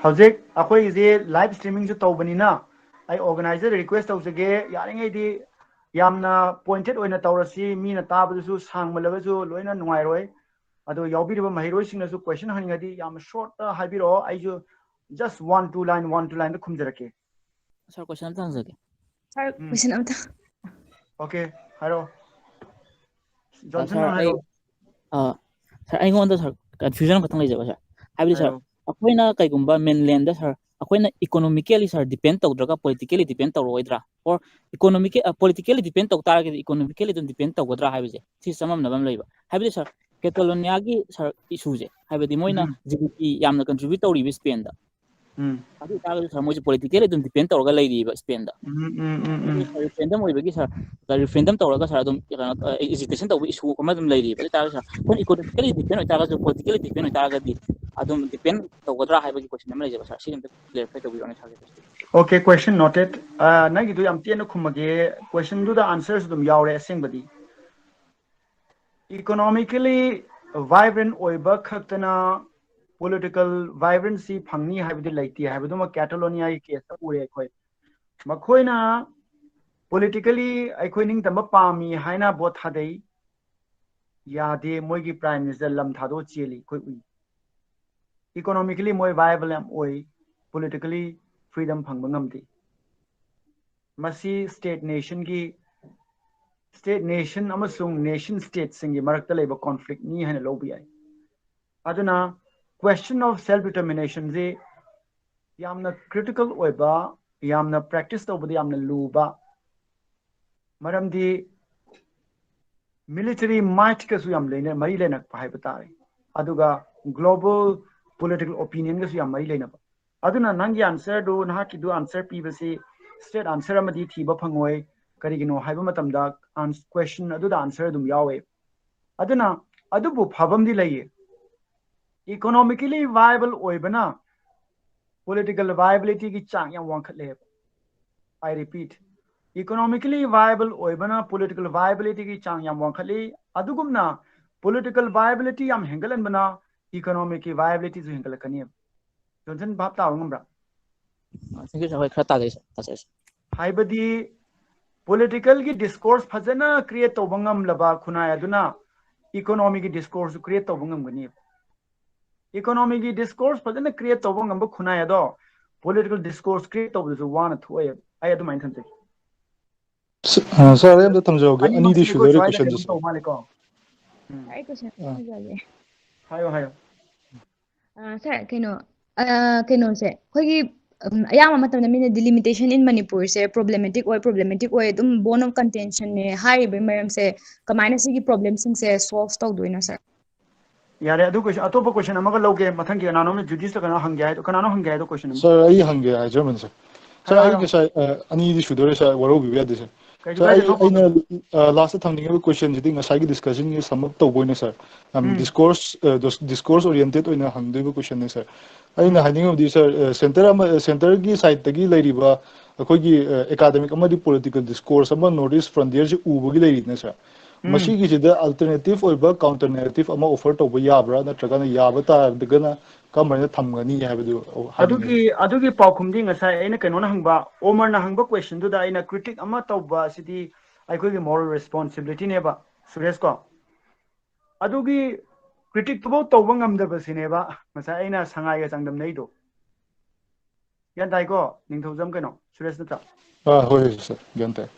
Howjek akoi je live streaming ju tawbani na I organizer request tawsage yaringai di yamna pointed oina tawrasi mina tabadusu sangmalabasu loina nungairoi ado yawbiriba mahiroi singnasu question haningadi yam short habiro aiju just 1-2 line da khumjarake sir question amta hanjage sir question amta okay haro Johnson sir haro sir aingonda sir confusion katang leijaba sir habidi sir akoina kaigumba mainland da sir akoina economically sir depend tawdraga politically depend tawroidra or politically depend taw target economically depend tawdra haibije si samam nabam leiba habidi sir Catalonia gi sir issue je habidi moina GDP yamna contribute tawri Spain da adu target sir moji politically depend tawraga leiriba Spain da referendum oibagi sir referendum tawraga sir adum education taw issue ko madum leiriba target sir kon economically depend target politically depend target di adum depend tawdra haibagi question nam leijaba sir si clarify tawbi on target. Okay, question noted. Nagi do yam tiano khumage question do the answers dum yawre asengbadi. Economically vibrant oiba khaktana political vibrancy phangni haibidi laiti haibiduma Catalonia case ure khoi. Makhoina politically akhoi ning tamba pami haina bot hadai yade moigi prime minister lam thado cheli khoi ui. Economically moi viable am oi politically freedom phangba ngamdi masi state nation amasung nation state singi marakta leba conflict ni hana lobi ai aduna question of self determination je yamna critical oiba yamna practice tawbadi yamna luba maramdi military might ka su yam leina mari lenak pai batare aduga global political opinion ka su yam mari leina aduna nangi answer do nahaki do answer pibasi straight answer amadi thiba phangoi karigino haiba matamda question adu da answer dum yawe aduna adubu phabam di laye economically viable oibana political viability ki chang yang wang khatle I repeat economically viable oibana political viability ki chang yang wang khali adugumna political viability yam hengalan bana economic viability zu hengala kani Johnson bhap ta ngambra thank you sir khata dai sir haibadi political ki discourse phajana create to bangam laba khunai aduna economic ki discourse create to bangam gani economic ki discourse phajana create to bangam ba khunai ado political discourse create to bu wana thoye ai adu main thamte sir am da tamjoge ani di shudo re question to maliko ai question jage hayo hayo sir keno se khoi ayama matam na mina delimitation in Manipur se problematic oi dum bone of contention ne high be maram se kamaina sigi problem sing se solve taw doina sir yare adu question atopa question amaga loge mathang ki anano me judis ta kana hangya to kanano hangya to question sir ai hangya ai german sir sir ai ke sai ani di shudo re sai waro bi de sir sir ai na last thangning question jidi ngasai gi discussion ni sum up to boina sir discourse oriented oina hangdoi question ne sir aina hiding of this center gi side tagi lairiba akogi academic amadi political discourse ama northeast frontier ji ubugi lairi na sir masi gi jida alternative oiba counter narrative ama offer to ba yabra na traga na yaba ta dagana kamar na thamgani habdu adugi paukhum ding asai aina keno na hangba omar na hangba question du da aina critic ama tawba sidi aikogi moral responsibility ne ba suresh ko adugi critic to to bangam da basineba masa aina sangai ga sangdam nei do yan dai ko ningthojam keno suresh nata hoi sir yan tai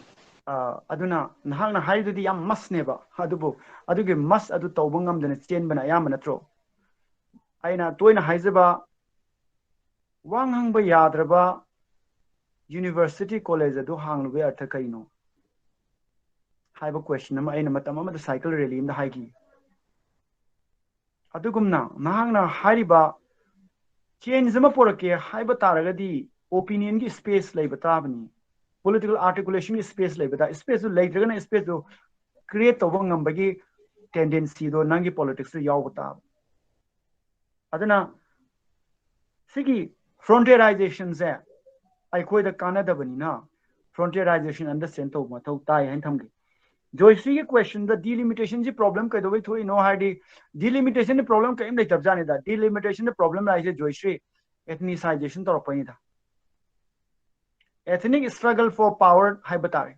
aduna nahang na haidu di yam mas neba adubu adugi mas adu to bangam da chen bana yam natro aina toina haizaba wang hangba yadraba university college adu hanglu be artha kaino haiba question ama aina matam ama da cycle rally in da haigi adugumna nahangna hariba change ama porake haiba taragadi opinion ki space leiba tabani political articulation ki space leiba ta space leitragana space do create to bangam bagi tendency do nangi politics yaw bata adana sigi frontierization se ai koi da kanada bani na frontierization understand to ma thau tai han thamgi Joyce ki question the delimitation ji problem kai doi thoi no hardi delimitation the problem kai dai tab jane da delimitation the problem rise Joyce ethnicization tor pani da ethnic struggle for power hai batare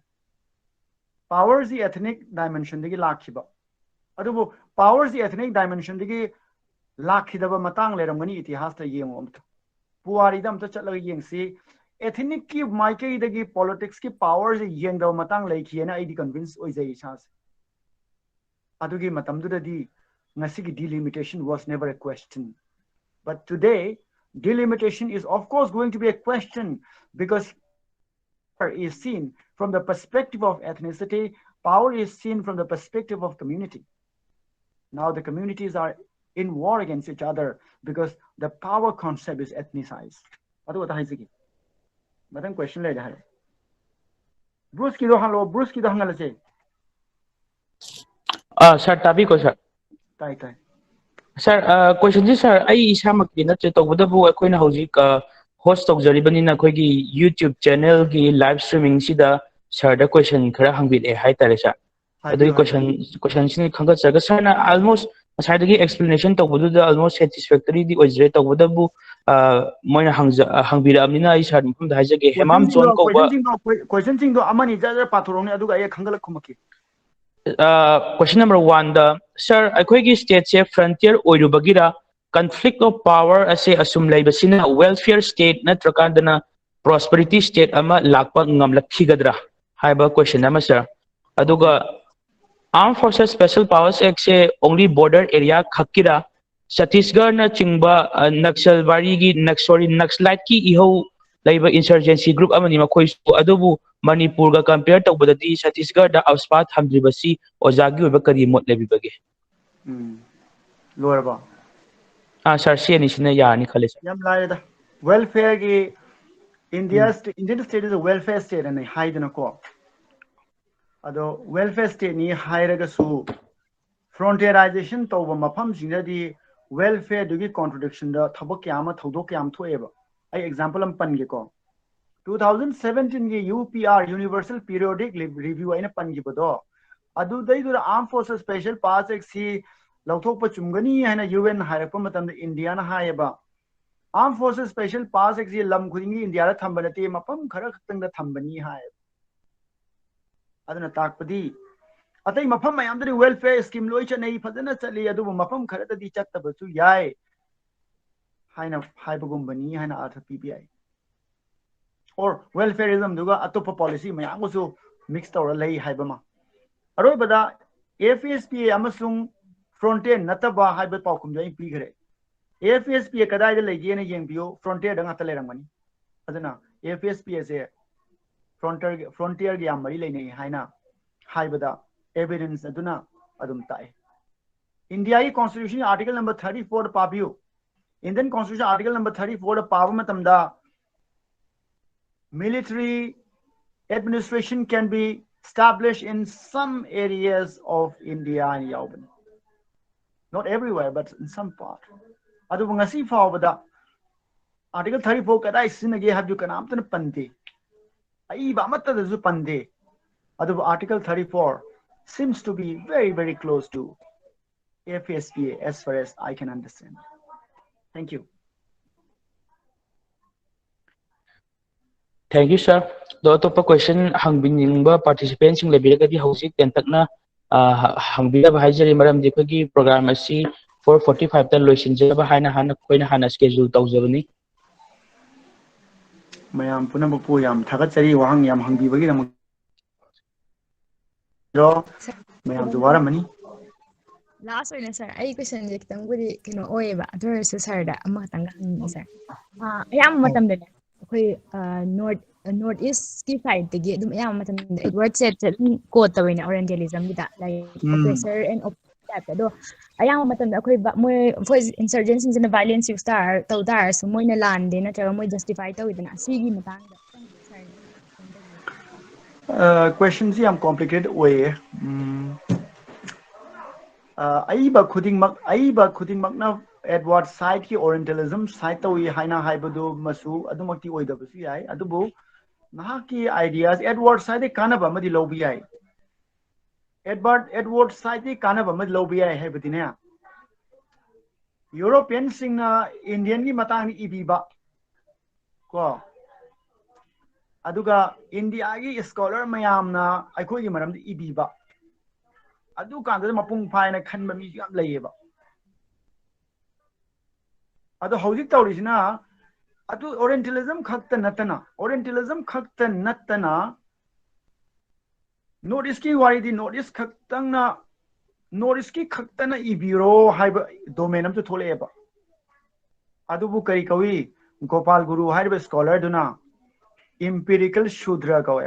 power is the ethnic dimension digi lakhiba adubu power is the ethnic dimension digi lakhidaba matang leramgani itihas ta yengo amta puari dam ta chatlaga yengsi ethnic ki maike dagi politics ki powers yeng da matang lai khiena I di convince oi jai chas adugi matam du di ngasi ki delimitation was never a question but today delimitation is of course going to be a question because power is seen from the perspective of ethnicity power is seen from the perspective of community now the communities are in war against each other because the power concept is ethnicized adu ta haisigi madam question le hai Bruce ki do hangala che sir tabi ko sir tai sir question ji sir ai isamak di na che to budabu akoina hojik host tok jaribani na khoi gi YouTube channel gi live streaming sida sir da question khara hangbi le hai tare sir adu question sin khanga chaga sir na almost aside gi explanation to budu da almost satisfactory di ojre to budabu moina hangbira amina ai sir mum da haje ge hemam chon ko ba question sing do amani jaja pathorong ne adu ga ye khangala khumaki question number 1 the sir akhoi gi state se frontier oirubagira conflict of power ase asum laibasina welfare state natrakandana prosperity state ama lakpa ngamlakhigadra haiba question ama sir aduga armed forces special powers act se only border area khakira Chhattisgarh na chingba Naxalbari gi Naxalite ki iho laiba insurgency group amani makhoi su adubu Manipur ga compare tawbadadi Chhattisgarh da auspat hamdribasi ojagi oba kari mot lebi bage lorba sir si ani sina yani khale yam laida welfare gi Indian state is a welfare state and hide na ko ado welfare state ni hairaga su frontierization tawba mafam jingadi welfare dugi contradiction da thabak kyama thodok kyam thoeba ai example am pan ge ko 2017 ge UPR universal periodic review aina pan gi bodo adu dai du armed forces special pass act si lauthok pa chumgani haina UN hairapa matam da India na haeba armed forces special pass act si lam khudingi India ra thambana te mapam khara khtang da thambani hai aduna takpadi atai mafam mayam da welfare scheme loi cha nei phajana chali adu mafam khara di chatta basu yai haina haibagum bani haina artha pbi or welfareism duga atopa policy mayam su mix tawra lei haibama aroi bada FSPA amasung frontier nataba haiba paukum jai pi gare FSPA kadai da lege ne yengbiyo frontier da ngata lerangani aduna FSPA se frontier gi amari leinei haina haibada evidence aduna adum tai India constitution article number 34 pabiyo Indian constitution article number 34 pabu matamda military administration can be established in some areas of India and Yauban. Not everywhere, but in some part. Adu ngasi fawbada article 34 kadai sinage have you kanamtan pande ai ba matta zu pande adu article 34 seems to be very close to FSPA as far as I can understand. Thank you. Thank you, sir. The top question hangbiningba participants in lebiragadi housing tentakna hangbida bahajari maram dikagi program asi 4:45 ta loisinjaba haina hana koina hana schedule tawjabani mayam punam pu yam thagachari wahang yam hangbi bagi nam ro mayam duwara mani last one sir ai question je kitang gudi kino oeba adur su sir da amma tanga sir ayam matam da koi north east ki side tagi dum ayam matam da Edward said ko tawina orientalism gida like oppressor and type do ayam matam da koi moy for insurgency in the violence you start tawdar so moy na land na tawa moy justify tawidana sigi matang da questions am complicated way aiba khuding mak na Edward side ki orientalism side tawi haina haibadu masu adumakti oidabasu yai adubu nahaki ideas Edward side kanaba madi lobi yai Edward side kanaba madi lobi yai haibadine European singna Indian ki matang ni ibiba ko aduga India gi scholar mayamna aikoi gi maram di ibiba adu kanda mapung phaina khanba mi yam leyeba adu hojik tawrisina adu orientalism khakta natana notice ki wari di notice khaktangna notice ki khaktana ibiro haiba domain am to tholeba adu bu kari kawi Gopal Guru haiba scholar duna empirical shudra kawe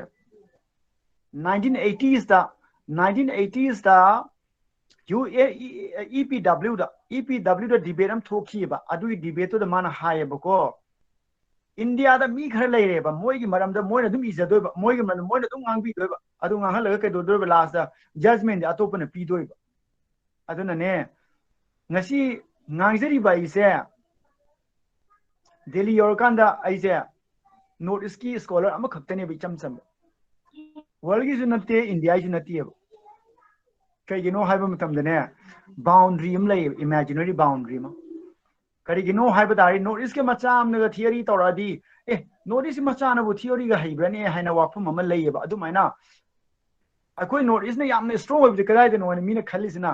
1980s da EPW da debate am thoki ba adu debate to da mana haye ba ko India da mi khar lai re ba moi gi maram da moi na dum iza doi ba moi gi maram moi na dum ngang bi doi ba adu ngang halaga kai doi ba last da judgment da atop na pi doi ba adu na ne ngasi ngangjari ba ise Delhi yorkanda aise notice ki scholar ama khaktane bi chamsam world gi junate India junate kai gino haiba matam da ne boundary am lay imaginary boundary ma kari gino haiba dari notice ke macha am na theory tawradi notice macha na bu theory ga haibra ne haina wafum am lay ba adu maina akoi notice ne yamne strong with the kadai no mina khalisina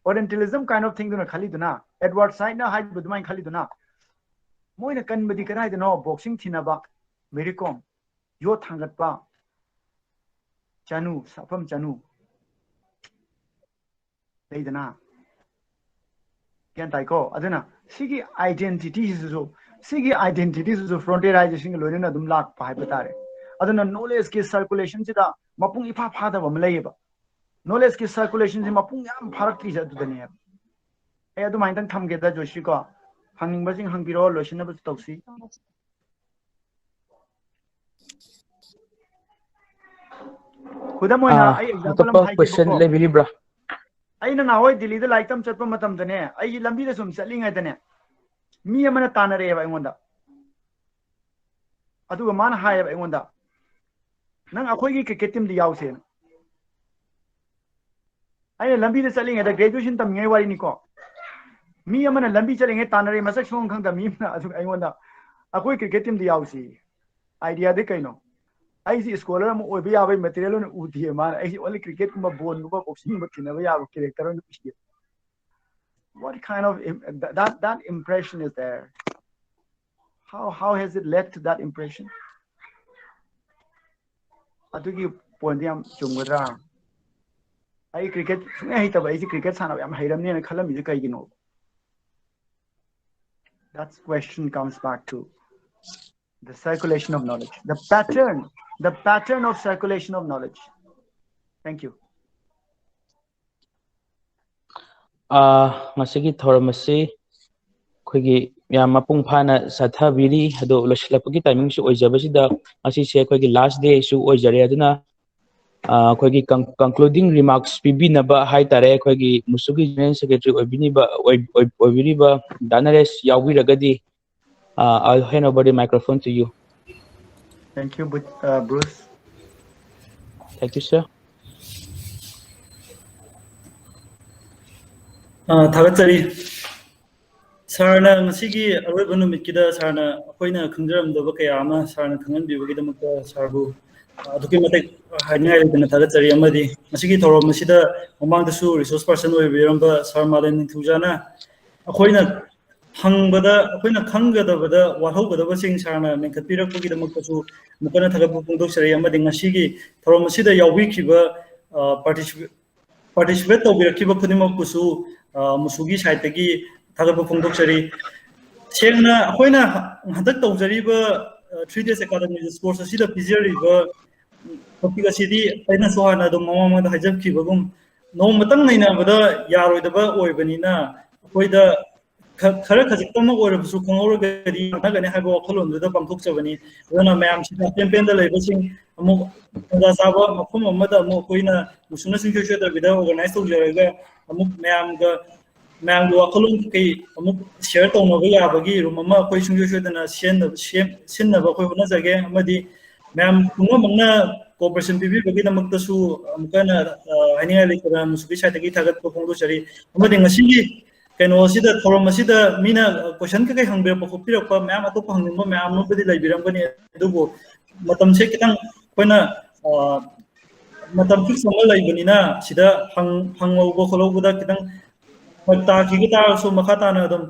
orientalism kind of thing duna khaliduna Edward side na haiba dumai khaliduna moina kan badi kadai no boxing thina ba mericom yo thangat ba chanu sapam chanu leidana kyan tai ko aduna sigi identity so frontierization loina dum lak pa hai tare aduna knowledge ki circulation sida mapung ifa phada bam leiba knowledge ki circulation si mapung yam pharak ti jadu dane ai adu main tang thamge da joshi ko hanging basing hangbiro loishina bu tausi kudamoina ai example am question lebili bra aina na hoi Delhi da like tam chatpa matam dane ai lambi da sum chatling ai dane mi amana tanare ba ingonda adu man hai ba ingonda nang akhoi gi cricket team di yause ai lambi da chatling ai da graduation tam ngai wari ni ko mi amana lambi chatling ai tanare masak song khang da mi na adu ingonda akhoi cricket team di yause idea de kaino I see scholar am obi ya material on udhi man I see only cricket kuma ball kuma boxing but kina ya character on the what kind of that impression is there? How has it led to that impression? Adugi point yam chungwadra. I cricket I see cricket sana yam hairamni na khalam is kaigino. That question comes back to the circulation of knowledge, the pattern of circulation of knowledge. Thank you. Ngasigi thoramasi khoi yam mapung phana satha biri hado loslapagi timing su ojabasida asi se khoi last day su ojare aduna khoi concluding remarks pibinaba hai tare khoi musugi general secretary obiniba danares yawiragadi I'll hand over the microphone to you. Thank you, Bruce. Thank you, sir. Thagatsari Sarna Masigi Arabanu Mikida Sarna Hoina Kundram the Bakayama Sarna Kangan Bibidamaka Sarbu Documentic Hanya in the Thagatsari Amadi Masigi Toro Masida among the Su resource person with Viramba Sar Malem Ningthouja Hoina Hangbada Hoina Kanga the Wahoga the Wasing Sarna Menkapira Pugidamakasu Mukana Tagapundosari Amadi Nashigi Toro Masida Yawikiba participate to be kiba khudima kusu musugi saitagi thagaba phongdoksari sengna akoina hadak tawjariba 3 days academy discourse asida pizeriba topic asidi aina sohana do mama da hajab kibagum no matang naina bada yaroidaba oibanina akoida khara khajiktam oirabusu khongoragadi nagane haiba wakhalonduda pangthokchabani aduna mayam sida campaign da leibasing amuk da saba mafum amada amuk koina musuna singkyo da bida organize tawjaraga amuk mayam wakhalon kai amuk share tawnaga yabagi room ama koi singkyo da na sinna ba koi hona jage amadi mayam kuma mangna cooperation bibi bagi da maktasu amukana hania lekara musubi saitagi thagat ko phongdo chari amadi ngasi kano sida thorom sida mina question ka kai hangbe pa khopira pa mayam ato pa hangbo mayam no bedi laibiram gani adubo matam se kitang koina matam fix amal laibanina sida hangbo kholobuda kitang ta ki ta so makhata na dum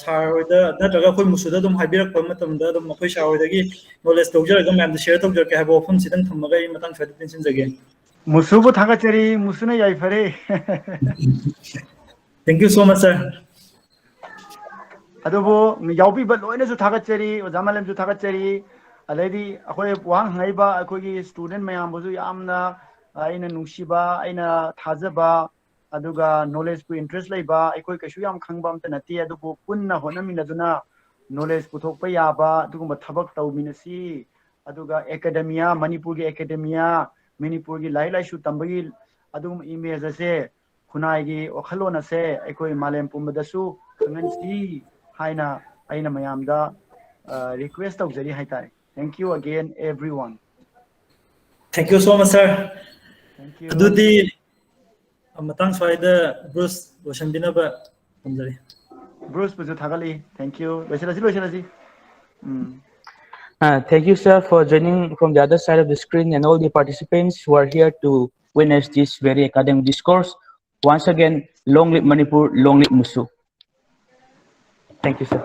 sarda nataga koi musuda dum haibirak pa matam da dum koi sawadagi knowledge tawjar ga mayam share tawjar ka habo phum sidang thamaga I matang fed pension jage Musubu thagachari musuna yai fare. Thank you so much, sir. Adobo yaubi ba loina su thagachari ojamalem su thagachari already akoi wang ngaiba akoi student mayam bozu yamna aina nushiba aina thajaba aduga knowledge ku interest laiba akoi kashu yam khangba amta nati adubo punna honamina duna knowledge puthokpa yaba adugumba thabak tawminasi aduga academia Manipur gi academia Manipur gi lai shu tambagi adugum image ase Kunaigi Okhalona se Ekoi Malem Pumbadasu Kangansi Haina Aina Mayamda request of Zeri Haitai. Thank you again, everyone. Thank you so much, sir. Thank you. Adudi Matang Swaida Bruce Washandinaba. Bruce Buzutagali. Thank you. Thank you, sir, for joining from the other side of the screen and all the participants who are here to witness this very academic discourse. Once again, long live Manipur, long live Musu. Thank you, sir.